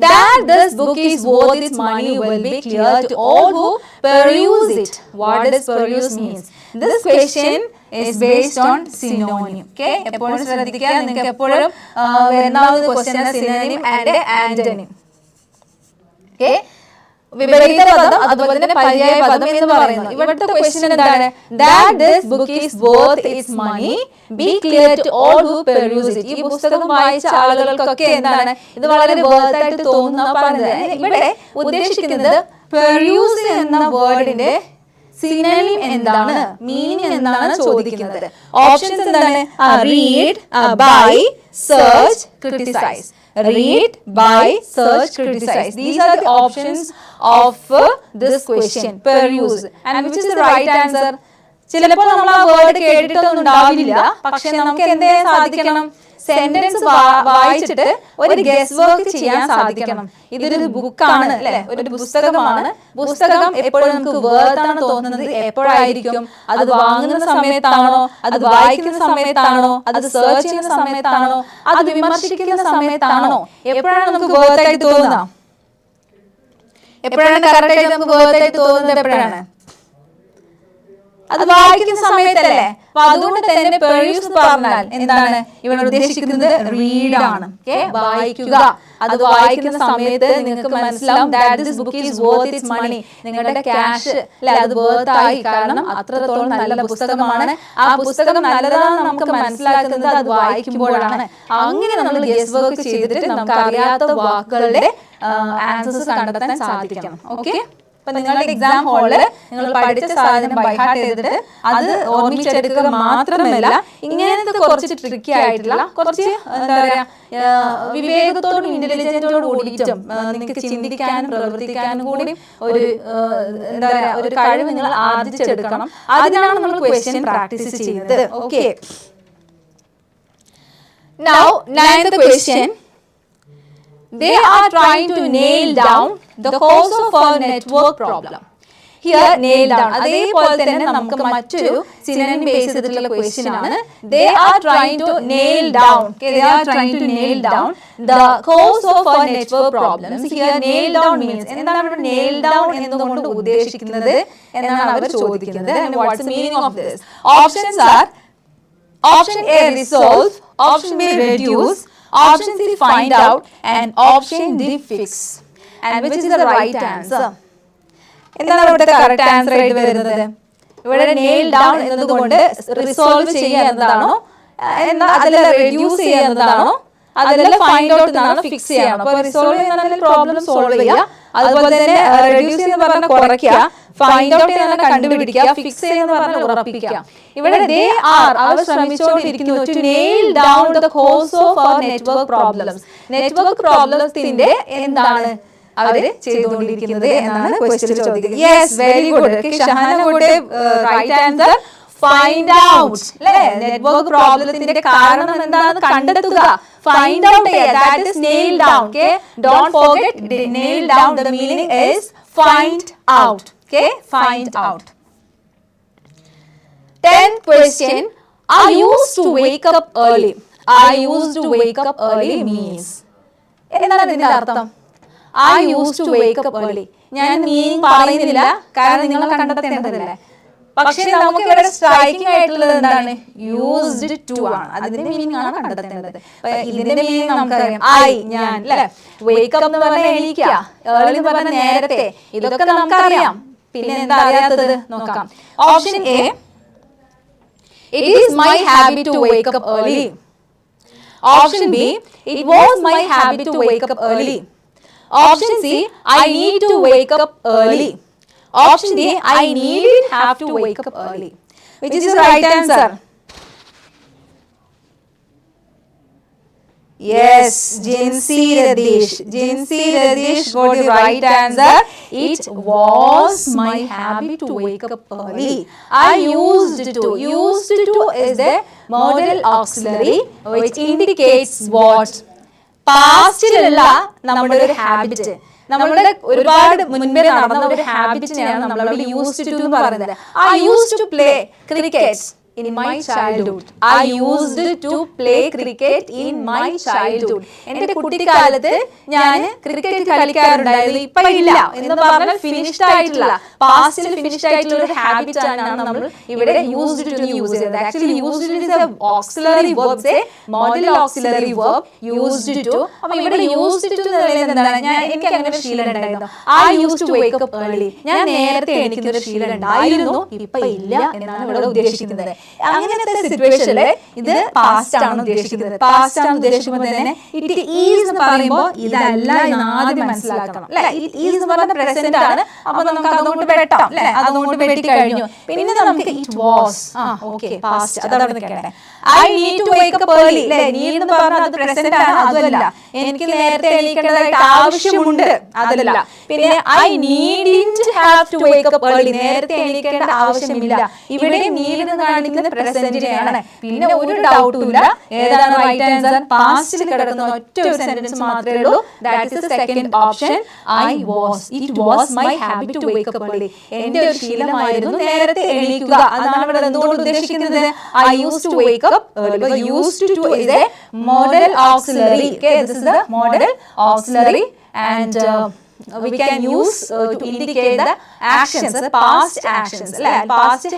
That this book is worth its money will be clear to all who peruse it. What does peruse means? This question is based on synonym. Okay, എപ്പോഴും ശ്രദ്ധിക്കുക, നിങ്ങൾക്ക് എപ്പോഴും വരുന്ന ഒരു question synonym and antonym. Okay, വിപരീത പദം അതുപോലെ തന്നെ പര്യായ പദം എന്ന് പറയുന്നു. ഇവിടുത്തെ ക്വസ്റ്റ്യൻ എന്താണ്? That this book is worth its money be clear to all who peruse it. ഈ പുസ്തകം വായിച്ച ആളുകൾക്കൊക്കെ എന്താണ് ഇത് വളരെ വർത്ത് ആയിട്ട് തോന്നുന്ന പറയുന്നത്. ഇവിടെ ഉദ്ദേശിക്കുന്നത് peruse എന്ന വേർഡിന്റെ സിനോണിം എന്താണ്, മീനിങ് എന്താണ് ചോദിക്കുന്നത്. ഓപ്ഷൻസ് എന്താണ്? Read, buy, search, criticise. Read, buy, search, criticize. These are the options of this question. Peruse. And which is the right answer? ചിലപ്പോൾ നമ്മൾ ആ വേർഡ് കേട്ടിട്ടൊന്നും ഉണ്ടാവില്ല, പക്ഷെ നമുക്ക് എന്തേ സാധിക്കണം? സെന്റൻസ് വായിച്ചിട്ട് ഒരു ഗസ് വർക്ക് ചെയ്യാൻ സാധിക്കണം. ഇതൊരു ബുക്കാണ്, അല്ലെ? ഒരു പുസ്തകമാണ്. പുസ്തകം എപ്പോഴും നമുക്ക് വേർതാണ് തോന്നുന്നത് എപ്പോഴായിരിക്കും? അത് വാങ്ങുന്ന സമയത്താണോ, അത് വായിക്കുന്ന സമയത്താണോ, അത് സെർച്ച് ചെയ്യുന്ന സമയത്താണോ, അത് വിമർശിക്കുന്ന സമയത്താണോ? എപ്പോഴാണ് നമുക്ക് വേർത്തായിട്ട് തോന്നുക? എപ്പോഴാണ് കറക്റ്റായിട്ട് നമുക്ക് വേർത്തായിട്ട് തോന്നുന്നത്? എപ്പോഴാണ്? അത് വായിക്കുന്ന സമയത്തല്ലേ. അപ്പൊ അതുകൊണ്ട് തന്നെ പെർയൂസ് പറഞ്ഞാൽ എന്താണ് ഇവിടെ ഉദ്ദേശിക്കുന്നത്? റീഡ് ആണ്. വായിക്കുക. അത് വായിക്കുന്ന സമയത്ത് നിങ്ങൾക്ക് മനസ്സിലാവും that this book is worth its money. നിങ്ങളുടെ ക്യാഷ് അല്ലെ അത് വർത്ത് ആയി. കാരണം അത്രത്തോളം നല്ല പുസ്തകമാണ്. ആ പുസ്തകം നല്ലതാണെന്ന് നമുക്ക് മനസ്സിലാക്കുന്നത് അത് വായിക്കുമ്പോഴാണ്. അങ്ങനെ നമ്മൾ ഗസ് വർക്ക് ചെയ്തിട്ട് നമുക്ക് അറിയാത്ത വാക്കുകളുടെ ആൻസേഴ്സ് കണ്ടെത്താൻ സാധിക്കണം. ഓക്കെ. അപ്പൊ നിങ്ങളുടെ എക്സാം ഹാളില് നിങ്ങൾ പഠിച്ച സാധനം ബൈ ഹാർട്ട് ചെയ്തിട്ട് അത് ഓർമ്മിച്ചെടുക്കുക മാത്രമല്ല, ഇങ്ങനത്തെ കുറച്ച് ട്രിക്കി ആയിട്ടുള്ള കുറച്ച് എന്താ പറയാ വിവേകത്തോടും ഇന്റലിജന്റോടും കൂടിയിട്ടും നിങ്ങൾക്ക് ചിന്തിക്കാനും പ്രവർത്തിക്കാനും കൂടി ഒരു എന്താ പറയാ ഒരു കഴിവ് നിങ്ങൾ ആർജിച്ചെടുക്കണം. അതിനാണ് നമ്മൾ ക്വസ്റ്റ്യൻ പ്രാക്ടീസ് ചെയ്യുന്നത്. Okay. Now, ninth question. They are trying to nail down the cause of our network problem. Here, nail down. അതേപോലെ തന്നെ നമുക്ക് മറ്റൊരു സിനോണിം ബേസ് ചെയ്തിട്ടുള്ള ക്വസ്റ്റ്യൻ ആണ്. They are trying to nail down. Okay, they are trying to nail down the cause of our network problems. Here, nail down means എന്താണ് ഇവിടെ nail down എന്നുകൊണ്ട് ഉദ്ദേശിക്കുന്നത് എന്നാണ് അവർ ചോദിക്കുന്നത്. And what's the meaning of this? Options are option A resolve, option B reduce, option C find out, and option D fix. And which is the right answer? എന്താണ് ഇവിടുത്തെ correct answer ആയിട്ട് വരുന്നത്? ഇവിടെ nail down എന്നതുകൊണ്ട് resolve ചെയ്യുക എന്നതാണോ, എന്നാൽ അതിൽ reduce ചെയ്യുക എന്നതാണോ, അതിൽ ഫൈൻഡ് ഔട്ട് എന്നാണോ, ഫിക്സ് ചെയ്യണം? അപ്പോൾ റിസോൾവ് ചെയ്യുന്ന പ്രോബ്ലം സോൾവ് ചെയ്യുക, അതുപോലെ തന്നെ റെഡ്യൂസ് എന്ന് പറഞ്ഞാൽ കുറയ്ക്കുക, ഫൈൻഡ് ഔട്ട് എന്ന് കണ്ടുപിടിക്കുക, ഫിക്സ് ചെയ്യുന്ന പറഞ്ഞാൽ ഉറപ്പിക്കുക. ഇവിടെ they are അവർ ശ്രമിച്ചുകൊണ്ടിരിക്കുന്നു to nail down the cause of our network problems. Network പ്രോബ്ലംസിന്റെ എന്താണ് അവര് ചെയ്തുകൊണ്ടിരിക്കുന്നത് എന്നാണ് ക്വസ്റ്റ്യൻ ചോദിക്കുന്നത്. Yes, very good. Shahana good. Right answer find out. അല്ലേ? നെറ്റ്വർക്ക് പ്രോബ്ലത്തിന്റെ കാരണം എന്താണെന്ന് കണ്ടെത്തുക, ഫൈൻഡ് ഔട്ട് ചെയ്യുക. That is nail down. Okay, don't forget nail down. The meaning is find out. Okay, find out. 10th question. I used to wake up early. I used to wake up early means എന്താണ് ഇതിന്റെ അർത്ഥം? I used to wake up early. ഞാൻ meaning പറയുന്നില്ല, കാരണം നിങ്ങൾ കണ്ടെത്തേണ്ടതല്ലേ. പക്ഷെ നമുക്ക് ഇവിടെ സ്ട്രൈക്കിംഗ് ആയിട്ടുള്ളത് എന്താണ്? യൂസ്ഡ് ടു ആണ്. അതിന്റെ മീനിങ് ആണ് കണ്ടെത്തേണ്ടത്. ഇതിന്റെ മീനിങ് നമുക്കറിയാം. ഐ, ഞാൻ, അല്ലെ? വേക്ക് അപ്പ് എന്ന് പറഞ്ഞാൽ എണീക്കുക, ഏർലി എന്ന് പറഞ്ഞാൽ നേരത്തെ. ഇതൊക്കെ നമുക്കറിയാം. പിന്നെ എന്താ അറിയാത്തത് നോക്കാം. Option A, it is my habit to wake up early. Option B, it was my habit to wake up early. Option C, I need to wake up early. Option D, I needn't have to wake up early. Which is the right answer? Yes, Jinsi Radish. Jinsi Radish got the right answer. It was my habit to wake up early. I used to. Used to is the modal auxiliary which indicates what? പാസ്റ്റിലുള്ള നമ്മുടെ ഒരു habit, നമ്മളുടെ ഒരുപാട് മുൻപേ നടന്ന ഒരു ഹാബിറ്റിനെയാണ് നമ്മൾ used to എന്ന് പറയുന്നത്. I used to play cricket in my childhood. I used to play cricket in my childhood. എൻ്റെ കുട്ടിക്കാലത്ത് ഞാൻ ക്രിക്കറ്റ് കളിക്കാറുണ്ടായിരുന്നു, ഇപ്പൊ ഇല്ല എന്ന് പറഞ്ഞാൽ ഫിനിഷ്ഡ് ആയിട്ടുള്ള, പാസ്റ്റിൽ ഫിനിഷ്ഡ് ആയിട്ടുള്ള ഒരു ഹാബിറ്റ് ആണ് നമ്മൾ ഇവിടെ യൂസ്ഡ് ടു യൂസ് ചെയ്തത്. Actually used is a auxiliary verb, a modal auxiliary verb, used to. അപ്പൊ ഇവിടെ യൂസ്ഡ് ടു എന്ന് പറയുന്നത് എന്താണ്? എനിക്ക് അങ്ങനെ ഒരു ശീലം ഉണ്ടായിരുന്നു. I used to wake up early. ഞാൻ നേരത്തെ എണീക്കുന്ന ഒരു ശീലം ഉണ്ടായിരുന്നു, ഇപ്പൊ ഇല്ല എന്നാണ് ഇവിടെ ഉദ്ദേശിക്കുന്നത്. അങ്ങനത്തെ സിറ്റുവേഷനില് ഇത് പാസ്റ്റ് ആണ് ഉദ്ദേശിക്കുന്നത്. പാസ്റ്റ് ആണ് ഉദ്ദേശിക്കുമ്പോൾ തന്നെ ഇറ്റ് ഈസ് എന്ന് പറയുമ്പോൾ ഇതല്ല എന്ന് ആദ്യം മനസ്സിലാക്കണം. അല്ലെ? ഇറ്റ് ഈസ് എന്ന് പറഞ്ഞ പ്രസന്റ് ആണ്. അപ്പൊ നമുക്ക് അതുകൊണ്ട് വെട്ടാം. അല്ലെ? അതുകൊണ്ട് വെട്ടി കഴിഞ്ഞു. പിന്നെ നമുക്ക് ഇറ്റ് വാസ്, ഓക്കെ, പാസ്റ്റ്, അതവിടെ നിൽക്കട്ടെ. I need to wake up early. അല്ലെ? നീഡ് എന്ന് പറഞ്ഞാൽ അത് പ്രസന്റ് ആണ്, അതല്ല. എനിക്ക് നേരത്തെ എണീക്കേണ്ടതായിട്ട് ആവശ്യമുണ്ട്, അതല്ല. പിന്നെ I needn't have to wake up early. നേരത്തെ എണീക്കേണ്ട ആവശ്യമില്ല. ഇവിടെ നീഡ് എന്ന് കാണിക്കുന്നത് പ്രസന്റിനെയാണ്. പിന്നെ ഒരു ഡൗട്ടും ഇല്ല, ഏതാണ് റൈറ്റ് ആൻസർ? പാസ്റ്റിൽ കിടക്കുന്ന ഒറ്റ ഒരു സെന്റൻസ് മാത്രമേ ഉള്ളൂ. That is second option. I was. It was my habit to wake up early. എന്റെ ഒരു ശീലമായിരുന്നു നേരത്തെ എണീക്കുക. അതാണ് ഇവിടെ എന്തുകൊണ്ട് ഉദ്ദേശിക്കുന്നത്? I used to wake up early. But used to is a modal auxiliary. Okay, this is the modal auxiliary, and we can use to indicate the actions, past actions, past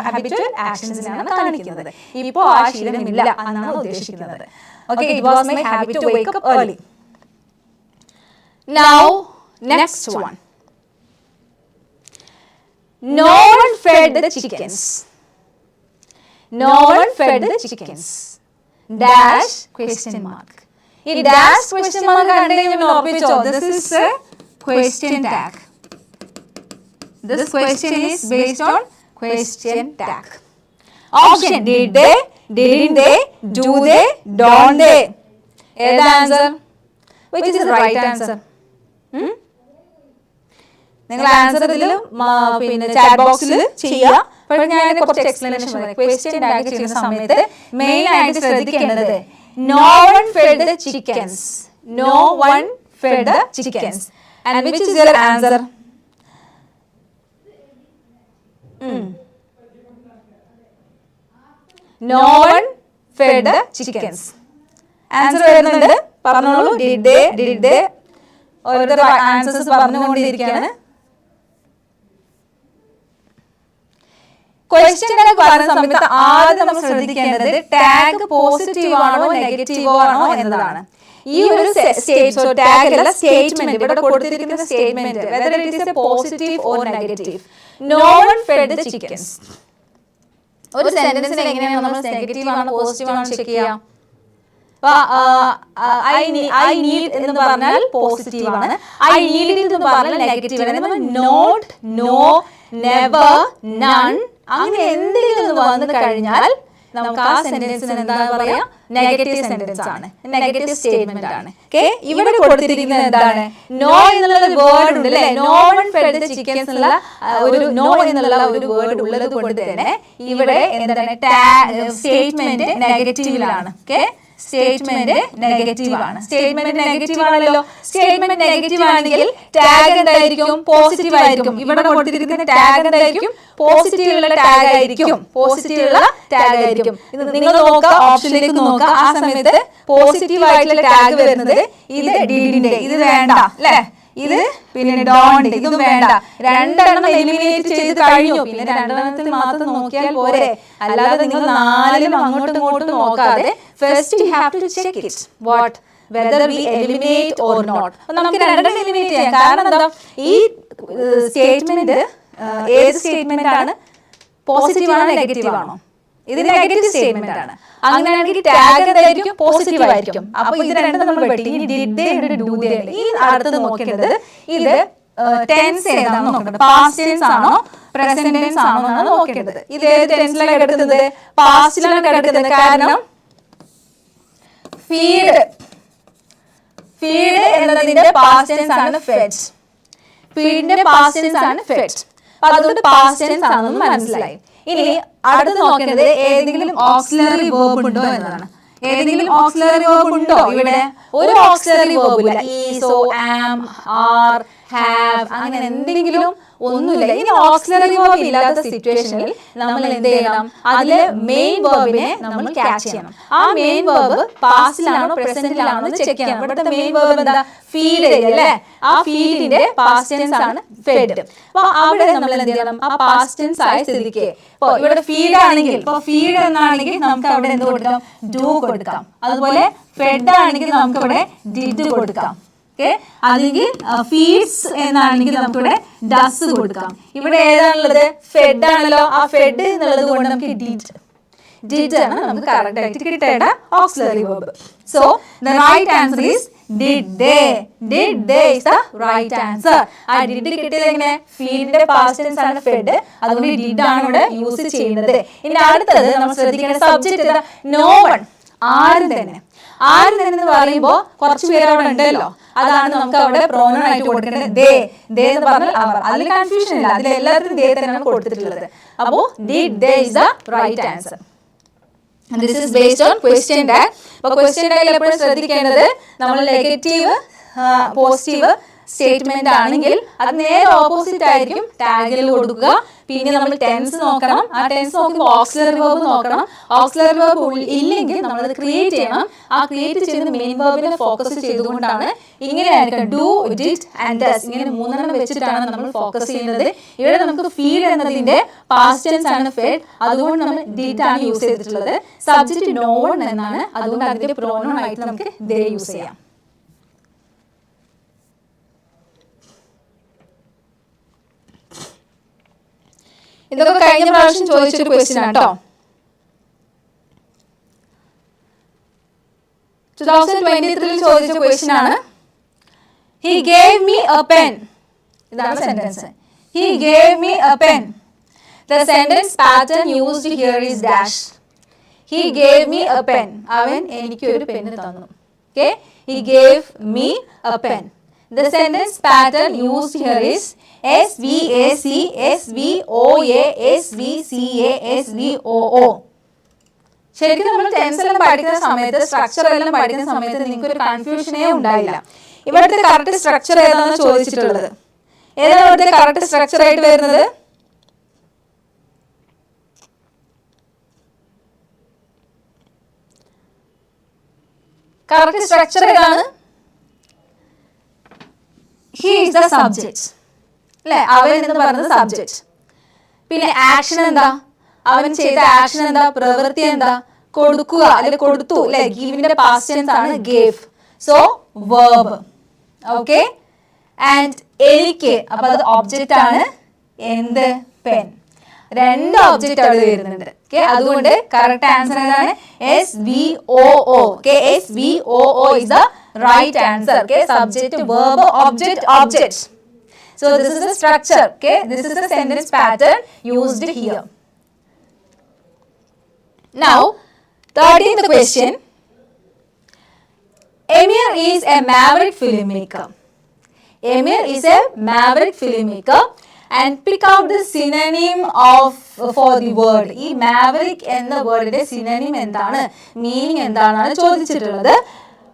habitual actions ആണ് കാണിക്കുന്നത്. ഇപ്പോൾ ആ ശീലമില്ല എന്നാണ് ഉദ്ദേശിക്കുന്നത്. Okay, it was my habit to wake up early. Now, next one. No one fed the chickens. No one fed the chickens. Dash question mark. ഈ dash question mark കണ്ടുകഴിഞ്ഞാൽ ഉറപ്പിച്ചോ, this is a question tag. This question is based on question tag. Option: did they, didn't they, do they, don't they. ഏതാ answer? Which is the right answer? നിങ്ങൾ answer ഇതിൽ പിന്നെ chat ബോക്സിൽ ചെയ്യുക. അപ്പോൾ ഞാൻ കുറച്ച് എക്സ്പ്ലനേഷൻ പറയാം. ക്വസ്റ്റ്യൻ ടാഗ് ചെയ്യുന്ന സമയത്ത് മെയിൻ ആയിട്ട് ശ്രദ്ധിക്കേണ്ടത് no one fed the chickens. No one fed the chickens. And which is your answer? No one fed the chickens. Answer വരുന്നുണ്ട്, പറഞ്ഞോളൂ. Did they, did they, ഓരോരുത്തർ ആൻസേഴ്സ് പറഞ്ഞുകൊണ്ടിരിക്കുകയാണ്. ക്വസ്റ്റ്യൻ ടാഗ് പറയുന്ന സമയത്ത് ആദ്യം നമ്മൾ ശ്രദ്ധിക്കേണ്ടത് ടാഗ് പോസിറ്റീവ് ആണോ നെഗറ്റീവോ ആണോ എന്നതാണ്. ഈ ഒരു ടാഗ് അല്ല, സ്റ്റേറ്റ്മെന്റ് ഇവിടെ കൊടുത്തിരിക്കുന്ന statement whether it is a positive or negative. No one fed the chickens. ഒരു സെന്റൻസിനെ എങ്ങനെയാണ് നമ്മൾ നെഗറ്റീവ് ആണോ പോസിറ്റീവ് ആണോ ചെക്ക് ചെയ്യാം? I need എന്ന് പറഞ്ഞാൽ പോസിറ്റീവ് ആണ്, I need എന്ന് പറഞ്ഞാൽ നെഗറ്റീവ് ആണ്. Not, no, never, none അങ്ങനെ എന്തെങ്കിലും വന്നു കഴിഞ്ഞാൽ നമുക്ക് ആ സെന്റൻസിന് എന്താ പറയാ? നെഗറ്റീവ് സെന്റൻസ് ആണ്, നെഗറ്റീവ് സ്റ്റേറ്റ്മെന്റ് ആണ്. ഓക്കെ, ഇവിടെ കൊടുത്തിരിക്കുന്നത് എന്താണ്? നോ എന്നുള്ള വേർഡ് ഉണ്ട് അല്ലേ? No one fed the chickens എന്നുള്ള ഒരു നോ എന്നുള്ള ഒരു വേർഡ് ഉള്ളത് കൊണ്ട് തന്നെ ഇവിടെ എന്താണ്? സ്റ്റേറ്റ്മെന്റ് നെഗറ്റീവിലാണ്. ഓക്കെ, സ്റ്റേറ്റ്മെന്റ് നെഗറ്റീവ് ആണ്. സ്റ്റേറ്റ്മെന്റ് നെഗറ്റീവ് ആണല്ലോ. സ്റ്റേറ്റ്മെന്റ് നെഗറ്റീവ് ആണെങ്കിൽ ടാഗ് എന്തായിരിക്കും? പോസിറ്റീവ് ആയിരിക്കും. ഇവിടെ കൊടുത്തിരിക്കുന്ന ടാഗ് എന്തായിരിക്കും? പോസിറ്റീവ് ഉള്ള ടാഗ് ആയിരിക്കും. പോസിറ്റീവ് ഉള്ള ടാഗ് ആയിരിക്കും. ഇത് നിങ്ങൾ നോക്കുക, ഓപ്ഷനിലേക്ക് നോക്കുക. ആ സമയത്ത് പോസിറ്റീവ് ആയിട്ടുള്ള ടാഗ് വരുന്നത് ഇത് ഡിഡിന്റെ, ഇത് വേണ്ട അല്ലേ? ഇത് പിന്നെ ഡോണ്ട്, ഇതും വേണ്ട. രണ്ടെണ്ണം എലിമിനേറ്റ് ചെയ്ത് കഴിഞ്ഞു. പിന്നെ രണ്ടെണ്ണത്തിൽ മാത്രം നോക്കിയാൽ പോരെ, അല്ലാതെ നിങ്ങൾ നാലിലും അങ്ങോട്ടും ഇങ്ങോട്ടും നോക്കാതെ first you have to check it what whether we eliminate or not. നമുക്ക് രണ്ടെണ്ണം എലിമിനേറ്റ് ചെയ്യാം. കാരണം എന്താ? ഈ സ്റ്റേറ്റ്മെന്റ് ഏത് സ്റ്റേറ്റ്മെന്റ് ആണ്? പോസിറ്റീവ് ആണോ നെഗറ്റീവ് ആണോ? ഇത് നെഗറ്റീവ് സ്റ്റേറ്റ്മെന്റ് ആണ്. അങ്ങനെയാണെങ്കിൽ ടാഗ് എന്തായിരിക്കും? പോസിറ്റീവ് ആയിരിക്കും. അപ്പൊ ഇത് രണ്ടും നമ്മൾ വെട്ടി. ഇനി ഡിഡ് ദേ, ഡു ദേ. ഈ അടുത്ത് നോക്കേണ്ടത് ഇത് ടെൻസ് ഏതാണെന്ന് നോക്കേണ്ടത്. പാസ്റ്റ് ടെൻസ് ആണോ പ്രസന്റ് ടെൻസ് ആണോ എന്നാണ് നോക്കേണ്ടത്. ഇത് ഏത് ടെൻസിലാണ് കിടക്കുന്നത്? പാസ്റ്റിലാണ് കിടക്കുന്നത്. കാരണം ഫീഡ് എന്നതിന്റെ പാസ്റ്റ് ടെൻസ് ആണ് ഫെഡ്. ഫീഡിന്റെ പാസ്റ്റ് ടെൻസ് ആണ് ഫെഡ്. അപ്പൊ അതുകൊണ്ട് പാസ്റ്റ് ടെൻസ് ആണെന്ന് മനസ്സിലായി. ഇനി അടുത്ത് നോക്കേണ്ടത് ഏതെങ്കിലും ഓക്സിലറി വേർബ് ഉണ്ടോ എന്നതാണ്. ഏതെങ്കിലും ഓക്സിലറി വേർബ് ഉണ്ടോ? ഇവിടെ ഒരു ഓക്സിലറി വേർബ് ഇല്ല. ഈസ്, ആം, ആർ, ഹാവ് അങ്ങനെ എന്തെങ്കിലും ഒന്നുമില്ല. ഇനി ഓക്സിലറി വേർബ് ഇല്ലാത്ത സിറ്റുവേഷനിൽ നമ്മൾ എന്ത് ചെയ്യണം? അതിലെ മെയിൻ വേർബിനെ നമ്മൾ ക്യാച്ച് ചെയ്യണം. ആ മെയിൻ വേർബ് പാസ്റ്റിലാണോ പ്രസന്റിലാണോ ചെക്ക് ചെയ്യണം. ഇവിടുത്തെ മെയിൻ വേർബ് എന്താ? ഫീഡ് അല്ലേ? ആ ഫീഡിന്റെ പാസ്റ്റ് ടെൻസ് ആണ് ഫെഡ്. അപ്പൊ അവിടെ നമ്മൾ എന്ത് ചെയ്യണം? ആ പാസ്റ്റ് ടെൻസ് ആയ സ്ഥിതിക്ക് ഇപ്പൊ ഇവിടെ ഫീഡ് ആണെങ്കിൽ, ഇപ്പൊ ഫീഡ് എന്നാണെങ്കിൽ നമുക്ക് അവിടെ എന്ത് കൊടുക്കാം? ഡു കൊടുക്കാം. അതുപോലെ ഫെഡ് ആണെങ്കിൽ നമുക്ക് ഇവിടെ ഡിഡ് കൊടുക്കാം. അല്ലെങ്കിൽ ഫീഡ്സ് എന്നാണെങ്കിൽ നമുക്കിവിടെ ഡസ് കൊടുക്കാം. ഇവിടെ ഏതാണുള്ളത്? ഫെഡ് ആണല്ലോ. ആ ഫെഡ് എന്നുള്ളത് കൊണ്ട് നമുക്ക് ഡിഡ് ആണ് നമുക്ക് കറക്റ്റ് ആയിട്ട് കിട്ടേണ്ട auxiliary verb. So the right answer is did they. Did they is the right answer. ആ ഡിഡ് കിട്ടിയത് എങ്ങനെ? ഫീഡിന്റെ പാസ്റ്റ് ടെൻസ് ആണ് ഫെഡ്, അതുകൊണ്ട് ഡിഡ് ആണ് ഇവിടെ യൂസ് ചെയ്യുന്നത്. ഇനി അടുത്തത് നമ്മൾ ശ്രദ്ധിക്കേണ്ട സബ്ജക്റ്റ് നോ വൺ, ആരും തന്നെ. ആരും തന്നെ എന്ന് പറയുമ്പോൾ കുറച്ച് പേര് അവിടെ ഉണ്ടല്ലോ, അതാണ് നമുക്ക് അവിടെ പ്രോനൗൺ ആയിട്ട് കൊടുക്കേണ്ടത്. ദേ, ദേ എന്ന് പറഞ്ഞാൽ അവർ. അതിൽ കൺഫ്യൂഷൻ ഇല്ല, അതിൽ എല്ലാത്തിനും ദേ തന്നെയാണ് കൊടുത്തിട്ടുള്ളത്. അപ്പോൾ did they is the right answer. This is based on question tag. അപ്പോൾ ക്വസ്റ്റ്യൻ ടാഗിൽ എപ്പോഴും ശ്രദ്ധിക്കേണ്ടത് നമ്മൾ നെഗറ്റീവ്, പോസിറ്റീവ്, സ്റ്റേറ്റ്മെന്റ് ആണെങ്കിൽ അത് നേരെ ഓപ്പോസിറ്റ് ആയിരിക്കും ടാഗിൽ കൊടുക്കുക. പിന്നെ നമ്മൾ ടെൻസ് നോക്കണം. ആ ടെൻസ് നോക്കുമ്പോൾ ഓക്സിലറി വെർബ് നോക്കണം. ഓക്സിലറി വെർബ് ഇല്ലെങ്കിൽ നമ്മളത് ക്രിയേറ്റ് ചെയ്യണം. ആ ക്രിയേറ്റ് ചെയ്യുന്ന മെയിൻ വെർബിനെ ഫോക്കസ് ചെയ്തുകൊണ്ടാണ് ഇങ്ങനെയായിരിക്കും ഡു, ഡിഡ് ആൻഡ് ഡസ് ഇങ്ങനെ 3 വെച്ചിട്ടാണ് നമ്മൾ ഫോക്കസ് ചെയ്യുന്നത്. ഇവിടെ നമുക്ക് ഫീഡ് എന്നതിന്റെ പാസ്റ്റ് ടെൻസ് ആണ് ഫെഡ്. അതുകൊണ്ട് നമ്മൾ ഡിഡ് ആണ് യൂസ് ചെയ്തിട്ടുള്ളത്. സബ്ജക്റ്റ് നോ വൺ എന്നാണ്. അതുകൊണ്ട് അതിന്റെ പ്രോനൗൺ ആയിട്ട് നമുക്ക് ദേ യൂസ് ചെയ്യാം. ഇതൊക്കെ കഴിഞ്ഞ പ്രാവശ്യം ചോദിച്ചൊരു ക്വസ്റ്റ്യൻ ആണ് കേട്ടോ. 2023 ചോദിച്ച ക്വസ്റ്റ്യൻ ആണ്. He gave me a pen. ഇതാണ് sentence. He gave me a pen. The sentence pattern used here is dash. He gave me a pen. അവൻ എനിക്ക് ഒരു പെൻ തന്നു. Okay? He gave me a pen. The sentence pattern used here is SVAC, SVOA, SVCA, SVOO. ശരിക്കും നമ്മൾ tense എല്ലാം പഠിക്കുന്ന സമയത്ത് structure എല്ലാം പഠിക്കുന്ന സമയത്ത് നിങ്ങൾക്ക് ഒരു കൺഫ്യൂഷനേ ഉണ്ടായില്ല. ഇവിടുത്തെ കറക്റ്റ് സ്ട്രക്ചർ ഏതാണെന്ന് ചോദിച്ചിട്ടുള്ളത്. ഏതാണ് ഇവിടുത്തെ കറക്റ്റ് സ്ട്രക്ചർ ആയിട്ട് വരുന്നത്? കറക്റ്റ് സ്ട്രക്ചർ ഏതാണ്? He is the subject. അല്ലേ? അവൻ എന്ന് പറയുന്നത് സബ്ജക്റ്റ്. പിന്നെ ആക്ഷൻ എന്താ? അവൻ ചെയ്ത ആക്ഷൻ എന്താ? പ്രവൃത്തി എന്താ? കൊടുക്കുക അല്ലെങ്കിൽ കൊടുത്തു അല്ലെ? ഗീവിന്റെ പാസ്റ്റ് ടെൻസ് ആണ് gave. So verb. Okay. And എനിക്ക് അപ്പൊ അത് ഒബ്ജക്റ്റ് ആണ്. എന്ത്? പെൻ. 2 ഒബ്ജക്റ്റ് അവിടെ വരുന്നുണ്ട്. ഓക്കെ. അതുകൊണ്ട് കറക്റ്റ് ആൻസർ ഏതാണ്? SVOO. Okay. SVOO is the right answer. Okay. Subject, verb, object, object. So this is the structure. Okay. This is the sentence pattern used here. Now, 13th question. Emir is a maverick filmmaker. Emir is a maverick filmmaker. And pick out the synonym of for the word. ഈ maverick എന്ന വേർഡിന്റെ synonym എന്താണ്? Meaning എന്താണെന്നാണ് ചോദിച്ചിട്ടുള്ളത്.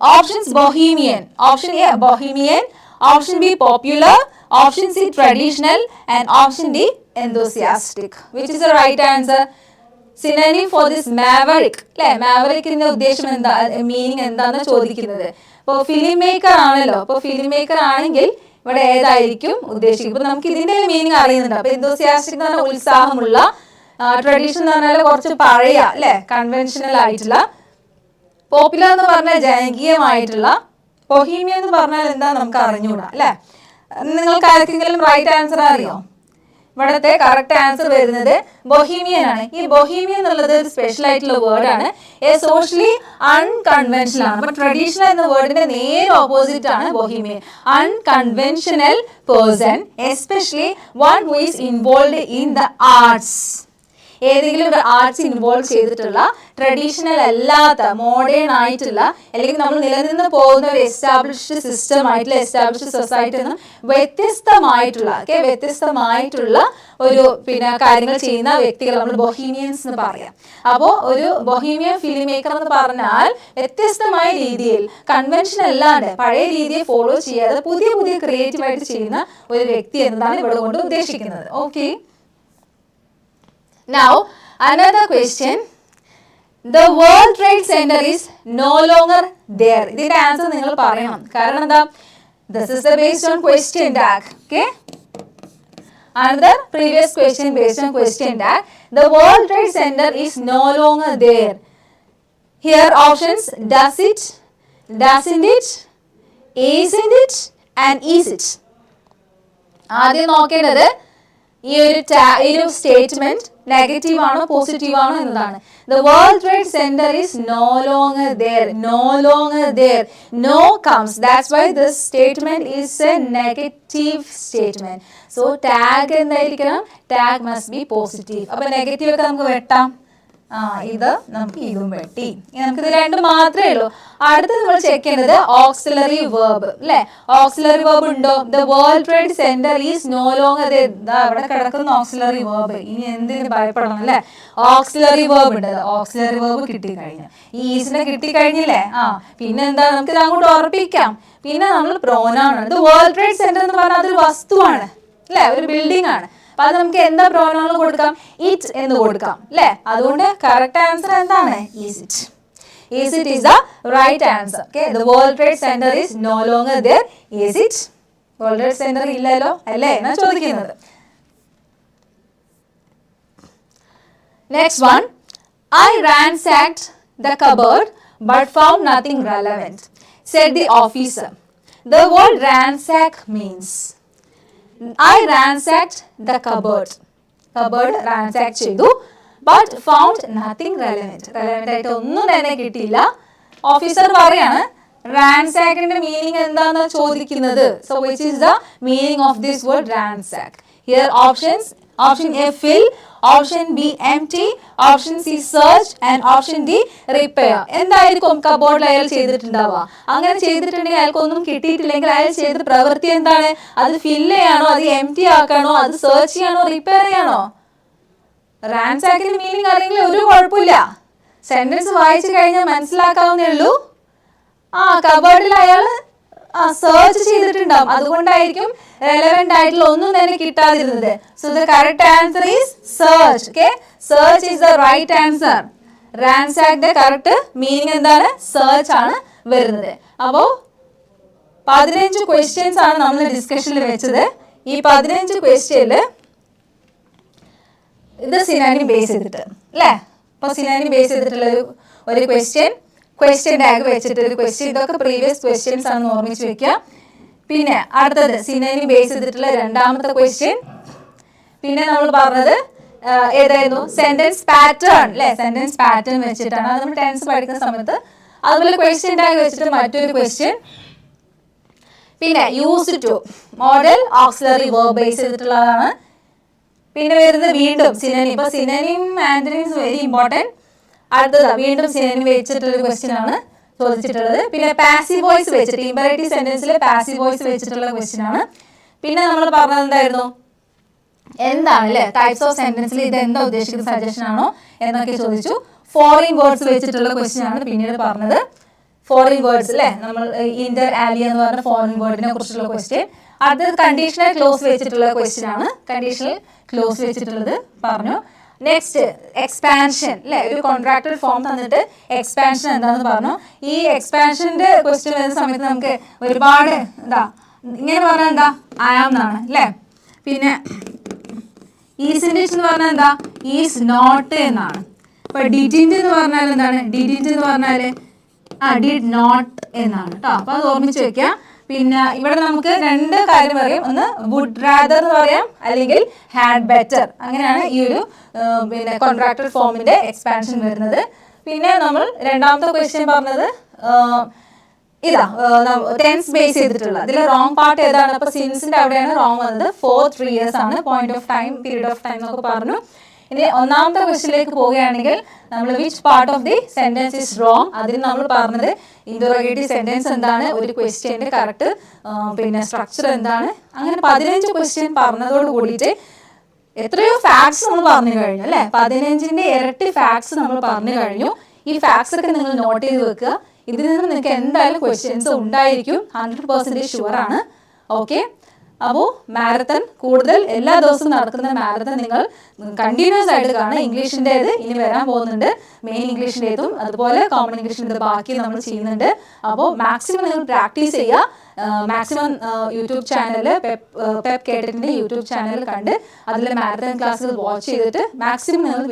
Options bohemian. Option A bohemian. Option B popular. Option C traditional. And option D enthusiastic. Which is the right answer? Synonym for this maverick. അല്ലേ? മാവറിക്കിന്റെ ഉദ്ദേശം എന്താ? Meaning എന്താണെന്ന് ചോദിക്കുന്നത്. ഇപ്പോൾ ഫിലിം മേക്കർ ആണല്ലോ. അപ്പോൾ ഫിലിം മേക്കർ ആണെങ്കിൽ ഇവിടെ ഏതായിരിക്കും ഉദ്ദേശിക്കുന്നത്? ഇപ്പൊ നമുക്ക് ഇതിന്റെ മീനിങ് അറിയുന്നുണ്ട്. അപ്പൊ enthusiastic എന്ന് പറഞ്ഞാൽ ഉത്സാഹമുള്ള, ട്രഡീഷണൽ എന്ന് പറഞ്ഞാൽ കുറച്ച് പഴയ അല്ലെ, കൺവെൻഷണൽ ആയിട്ടുള്ള, പോപ്പുലർ എന്ന് പറഞ്ഞാൽ ജനകീയമായിട്ടുള്ള, ബൊഹീമിയൻ എന്ന് പറഞ്ഞാൽ എന്താ നമുക്ക് അറിഞ്ഞൂടാ അല്ലെ. നിങ്ങൾക്ക് ആർക്കെങ്കിലും റൈറ്റ് ആൻസർ അറിയോ? ഇവിടത്തെ കറക്റ്റ് ആൻസർ വരുന്നത് ബൊഹീമിയൻ ആണ്. ഈ ബൊഹീമിയൻ എന്നുള്ളത് ഒരു സ്പെഷ്യൽ ആയിട്ടുള്ള വേർഡ് ആണ്. സോഷ്യലി അൺകൺവെൻഷണൽ ആണ്. അപ്പൊ ട്രഡീഷണൽ എന്ന വേർഡിന്റെ നേരെ ഓപ്പോസിറ്റ് ആണ് Bohemian. Unconventional person, especially one who is involve in the arts. ഏതെങ്കിലും ഒരു ആർട്സ് ഇൻവോൾവ് ചെയ്തിട്ടുള്ള, ട്രഡീഷണൽ അല്ലാത്ത, മോഡേൺ ആയിട്ടുള്ള, അല്ലെങ്കിൽ നമ്മൾ നിലനിന്ന് പോകുന്ന ഒരു എസ്റ്റാബ്ലിഷ്ഡ് സിസ്റ്റം ആയിട്ടുള്ള, എസ്റ്റാബ്ലിഷ്ഡ് സൊസൈറ്റി നിന്നും വ്യത്യസ്തമായിട്ടുള്ള ഒരു കാര്യങ്ങൾ ചെയ്യുന്ന വ്യക്തികൾ നമ്മൾ ബൊഹീമിയൻസ് എന്ന് പറയാം. അപ്പോൾ ഒരു ബൊഹീമിയൻ ഫിലിം മേക്കർ എന്ന് പറഞ്ഞാൽ വ്യത്യസ്തമായ രീതിയിൽ, കൺവെൻഷൻ അല്ലാണ്ട് പഴയ രീതിയെ ഫോളോ ചെയ്യാതെ പുതിയ പുതിയ ക്രിയേറ്റീവ് ആയിട്ട് ചെയ്യുന്ന ഒരു വ്യക്തി എന്നതാണ് ഇവിടെ കൊണ്ട് ഉദ്ദേശിക്കുന്നത്. Okay. Now, another question. The World Trade Center is no longer there. ഇതിന്റെ ആൻസർ നിങ്ങൾ പറയണം. കാരണം എന്താ? This is the based on question tag. Okay. Another previous question based on question tag. The World Trade Center is no longer there. Here options: does it, doesn't it, isn't it, and is it. ആദ്യം നോക്കേണ്ടത് ഈ ഒരു statement negative ആണോ positive ആണോ എന്നതാണ്. The World Trade Center is no longer there. No longer there. No comes. That's why this statement is a negative statement. So tag എന്തായിരിക്കണം? Tag must be positive. അപ്പോൾ negative ഒക്കെ നമുക്ക് വെട്ടാം. ഇത് നമുക്ക് ഇതും വെട്ടി. നമുക്കിത് രണ്ട് മാത്രമേ ഉള്ളൂ. അടുത്ത് നമ്മൾ ചെക്ക് ചെയ്യുന്നത് ഓക്സിലറി വേർബ് അല്ലെ. ഓക്സിലറി വേർബ് ഉണ്ടോ? The world trade centre is no longer. അവിടെ കിടക്കുന്ന ഓക്സിലറി വേർബ്. ഇനി എന്തിന് ഭയപ്പെടണം അല്ലെ. ഓക്സിലറി വേർബ് ഉണ്ട്. ഓക്സിലറി വേർബ് കിട്ടിക്കഴിഞ്ഞു. ഈസിനെ കിട്ടിക്കഴിഞ്ഞില്ലേ. പിന്നെ എന്താ, നമുക്ക് ഇത് അങ്ങോട്ട് ഉറപ്പിക്കാം. പിന്നെ നമ്മൾ പ്രോനൗൺ ആണ്. ദ വേൾഡ് ട്രേഡ് സെന്റർ എന്ന് പറഞ്ഞാൽ അതൊരു വസ്തുവാണ് അല്ലെ, ഒരു ബിൽഡിംഗ് ആണ്. അപ്പൊ അത് നമുക്ക് എന്താ പ്രോനൗൺ കൊടുക്കാം? ഇറ്റ് എന്ന് കൊടുക്കാം അല്ലെ. അതുകൊണ്ട് കറക്റ്റ് ആൻസർ എന്താണ്? Is it. Is it is the right answer. Okay, the world trade centre is no longer there. Is it? World trade centre ഇല്ലല്ലോ അല്ലേ എന്നാ ചോദിക്കുന്നത്. Next one, I ransacked the cupboard but found nothing relevant, said the officer. The word ransack means I ransacked the cupboard. Cupboard ransack ചെയ്തു, but found nothing relevant. Relevant ആയിട്ട് ഒന്നും തന്നെ കിട്ടിയില്ല. Officer പറയാണ് ransackന്റെ മീനിങ് എന്താണെന്ന് ചോദിക്കുന്നത്. So which is the meaning of this word ransack? Here options: option A fill, option B empty, option C search and option D repair. എന്തായിരിക്കും കബോർഡിൽ അയാൾ ചെയ്തിട്ടുണ്ടാവുക? അങ്ങനെ ചെയ്തിട്ടുണ്ടെങ്കിൽ അയാൾക്കൊന്നും കിട്ടിയിട്ടില്ലെങ്കിൽ അയാൾ ചെയ്ത പ്രവൃത്തി എന്താണ്? അത് ഫില്ല് ചെയ്യാണോ, അത് എംറ്റി ആക്കാണോ, അത് സെർച്ച് ചെയ്യാണോ, റിപ്പയർ ചെയ്യാണോ? റാൻസാക്കിന്റെ മീനിങ് അറിയെങ്കിൽ ഒരു കുഴപ്പമില്ല. സെന്റൻസ് വായിച്ചു കഴിഞ്ഞാൽ മനസ്സിലാക്കാവുന്നേ ഉള്ളൂ. കബോർഡിൽ അയാൾ സെർച്ച് ചെയ്തിട്ടുണ്ടാവും, അതുകൊണ്ടായിരിക്കും റെലവെന്റ് ആയിട്ടുള്ള ഒന്നും തന്നെ കിട്ടാതിരുന്നത്. So the correct answer is search. Okay, search is the right answer. റാൻസാക്കിന്റെ കറക്റ്റ് മീനിങ് എന്താണ്? സെർച്ച് ആണ് വരുന്നത്. അപ്പോൾ 15 ക്വസ്റ്റ്യൻസ് ആണ് നമ്മൾ ഡിസ്കഷനിൽ വെച്ചത്. ഈ 15 ക്വസ്റ്റ്യനിൽ ഇത് സിനോണിം ബേസ് ചെയ്തിട്ട് അല്ലേ. അപ്പോൾ സിനോണിം ബേസ് ചെയ്തിട്ടുള്ള ഒരു ക്വസ്റ്റ്യൻ ടാഗ് വെച്ചിട്ട് ഒരു ക്വസ്റ്റ്യൻ. ഇതൊക്കെ പ്രീവിയസ് ക്വസ്റ്റ്യൻസ് ആണെന്ന് ഓർമ്മിച്ച് വെക്കുക. പിന്നെ അടുത്തത് സിനോണിം ബേസ് ചെയ്തിട്ടുള്ള രണ്ടാമത്തെ ക്വസ്റ്റ്യൻ. പിന്നെ നമ്മൾ പറഞ്ഞത് ഏതായിരുന്നു? സെന്റൻസ് പാറ്റേൺ അല്ലെ. സെന്റൻസ് പാറ്റേൺ വെച്ചിട്ടാണ് അത് നമ്മൾ ടെൻസ് പഠിക്കുന്ന സമയത്ത്. അതുപോലെ ക്വസ്റ്റ്യൻ ടാഗ് വെച്ചിട്ട് മറ്റൊരു ക്വസ്റ്റ്യൻ. പിന്നെ use two modal auxiliary verb base ചെയ്തിട്ടുള്ളതാണ്. പിന്നെ വരുന്നത് വീണ്ടും സിനോണിം. ഇപ്പൊ സിനോണിം ആന്റണിംസ് വെരി ഇമ്പോർട്ടൻറ്റ്. അടുത്തത് വീണ്ടും സിനോണിം വെച്ചിട്ടുള്ള ക്വസ്റ്റ്യൻ ആണ് ചോദിച്ചിട്ടുള്ളത്. പിന്നെ പാസീവ് വോയിസ് വെച്ചിട്ട് ഇമ്പറേറ്റീവ് സെന്റൻസിൽ പാസീവ് വോയിസ് വെച്ചിട്ടുള്ള ക്വസ്റ്റ്യൻ ആണ്. പിന്നെ നമ്മൾ പറഞ്ഞത് എന്തായിരുന്നു? എന്താണ് അല്ലെ ടൈപ്സ് ഓഫ് സെന്റൻസിൽ ഇത് എന്താ ഉദ്ദേശിക്കുന്ന സജഷൻ ആണോ എന്നൊക്കെ ചോദിച്ചു. ഫോറിൻ വേർഡ്സ് വെച്ചിട്ടുള്ള ക്വസ്റ്റ്യൻ ആണ് പിന്നീട് പറഞ്ഞത്. ഫോറിൻ വേർഡ്സ് അല്ലെ, നമ്മൾ ഇന്റർ ആലിയ എന്ന് പറഞ്ഞ ഫോറിൻ വേർഡിനെ കുറിച്ചുള്ള ക്വസ്റ്റ്യൻ. അത് കണ്ടീഷണൽ ക്ലോസ് വെച്ചിട്ടുള്ള ക്വസ്റ്റ്യൻ ആണ്. കണ്ടീഷണൽ ക്ലോസ് വെച്ചിട്ടുള്ളത് പറഞ്ഞു. നെക്സ്റ്റ് എക്സ്പാൻഷൻ അല്ലെ. ഒരു കോൺട്രാക്റ്റഡ് ഫോം തന്നിട്ട് എക്സ്പാൻഷൻ എന്താണെന്ന് പറഞ്ഞു. ഈ എക്സ്പാൻഷന്റെ ക്വസ്റ്റ്യൻ വരുന്ന സമയത്ത് നമുക്ക് ഒരുപാട് ഇങ്ങനെ പറഞ്ഞാൽ എന്താ? ഐ ആം എന്നാണ് അല്ലേ. പിന്നെ ഈസിന്റെ എന്ന് പറഞ്ഞാൽ എന്താ? ഈസ് നോട്ട് എന്നാണ്. അപ്പൊ ഡിഡിന്റ് എന്ന് പറഞ്ഞാൽ എന്താണ്? ഡിഡിന്റ് എന്ന് പറഞ്ഞാല് ഡിഡ് നോട്ട് എന്നാണ് കേട്ടോ. അപ്പൊ അത് ഓർമ്മിച്ച് വെക്കുക. പിന്നെ ഇവിടെ നമുക്ക് രണ്ട് കാര്യം പറയാം. ഒന്ന് വുഡ് റാദർ എന്ന് പറയാം, അല്ലെങ്കിൽ ഹാഡ് ബെറ്റർ. അങ്ങനെയാണ് ഈ ഒരു പിന്നെ കോൺട്രാക്റ്റഡ് ഫോമിന്റെ എക്സ്പാൻഷൻ വരുന്നത്. പിന്നെ നമ്മൾ രണ്ടാമത്തെ ക്വസ്റ്റ്യൻ പറഞ്ഞത് ഇതാ ടെൻസ് ബേസ് ചെയ്തിട്ടുള്ള. ഇതിൽ റോങ് പാർട്ട് ഏതാണ്? അപ്പൊ സിൻസിന്റെ അവിടെയാണ് റോങ് വന്നത്. 4 years ആണ്. Point of time, period of time എന്നൊക്കെ പറഞ്ഞു. ഇനി ഒന്നാമത്തെ ക്വസ്റ്റ്യനിലേക്ക് പോവുകയാണെങ്കിൽ നമ്മൾ which part of the sentence is wrong. അതിന് നമ്മൾ പറഞ്ഞത് ഇന്ററോഗേറ്റീവ് സെന്റൻസ് എന്താണ്, ഒരു ക്വസ്റ്റ്യന്റെ കറക്റ്റ് പിന്നെ സ്ട്രക്ചർ എന്താണ്. അങ്ങനെ 15 ക്വസ്റ്റ്യൻ പറഞ്ഞതോട് കൂടിയിട്ട് എത്രയോ ഫാക്ട്സ് നമ്മൾ പറഞ്ഞു കഴിഞ്ഞു അല്ലെ. 15ന്റെ ഇരട്ടി ഫാക്ട്സ് നമ്മൾ പറഞ്ഞു കഴിഞ്ഞു. ഈ ഫാക്ട്സ് ഒക്കെ നിങ്ങൾ നോട്ട് ചെയ്ത് വെക്കുക. ഇതിൽ നിന്ന് നിങ്ങൾക്ക് എന്തായാലും ക്വസ്റ്റ്യൻസ് ഉണ്ടായിരിക്കും, 100% ഷുവർ ആണ്. ഓക്കെ, അപ്പോൾ മാരത്തൺ കൂടുതൽ എല്ലാ ദിവസവും നടക്കുന്ന മാരത്തൺ നിങ്ങൾ കണ്ടിന്യൂസ് ആയിട്ട് കാണുക. ഇംഗ്ലീഷിൻ്റെത് ഇനി വരാൻ പോകുന്നുണ്ട്, മെയിൻ ഇംഗ്ലീഷിൻ്റെതും അതുപോലെ കോമൺ ഇംഗ്ലീഷിൻ്റെ ബാക്കി നമ്മൾ ചെയ്യുന്നുണ്ട്. അപ്പോൾ മാക്സിമം നിങ്ങൾ പ്രാക്ടീസ് ചെയ്യുക. മാക്സിമം യൂട്യൂബ് ചാനൽ പെപ്പ് KTETന്റെ യൂട്യൂബ് ചാനൽ കണ്ട് അതിൽ മാരത്തൺ ക്ലാസ്സുകൾ വാച്ച് ചെയ്തിട്ട് മാക്സിമം നിങ്ങൾ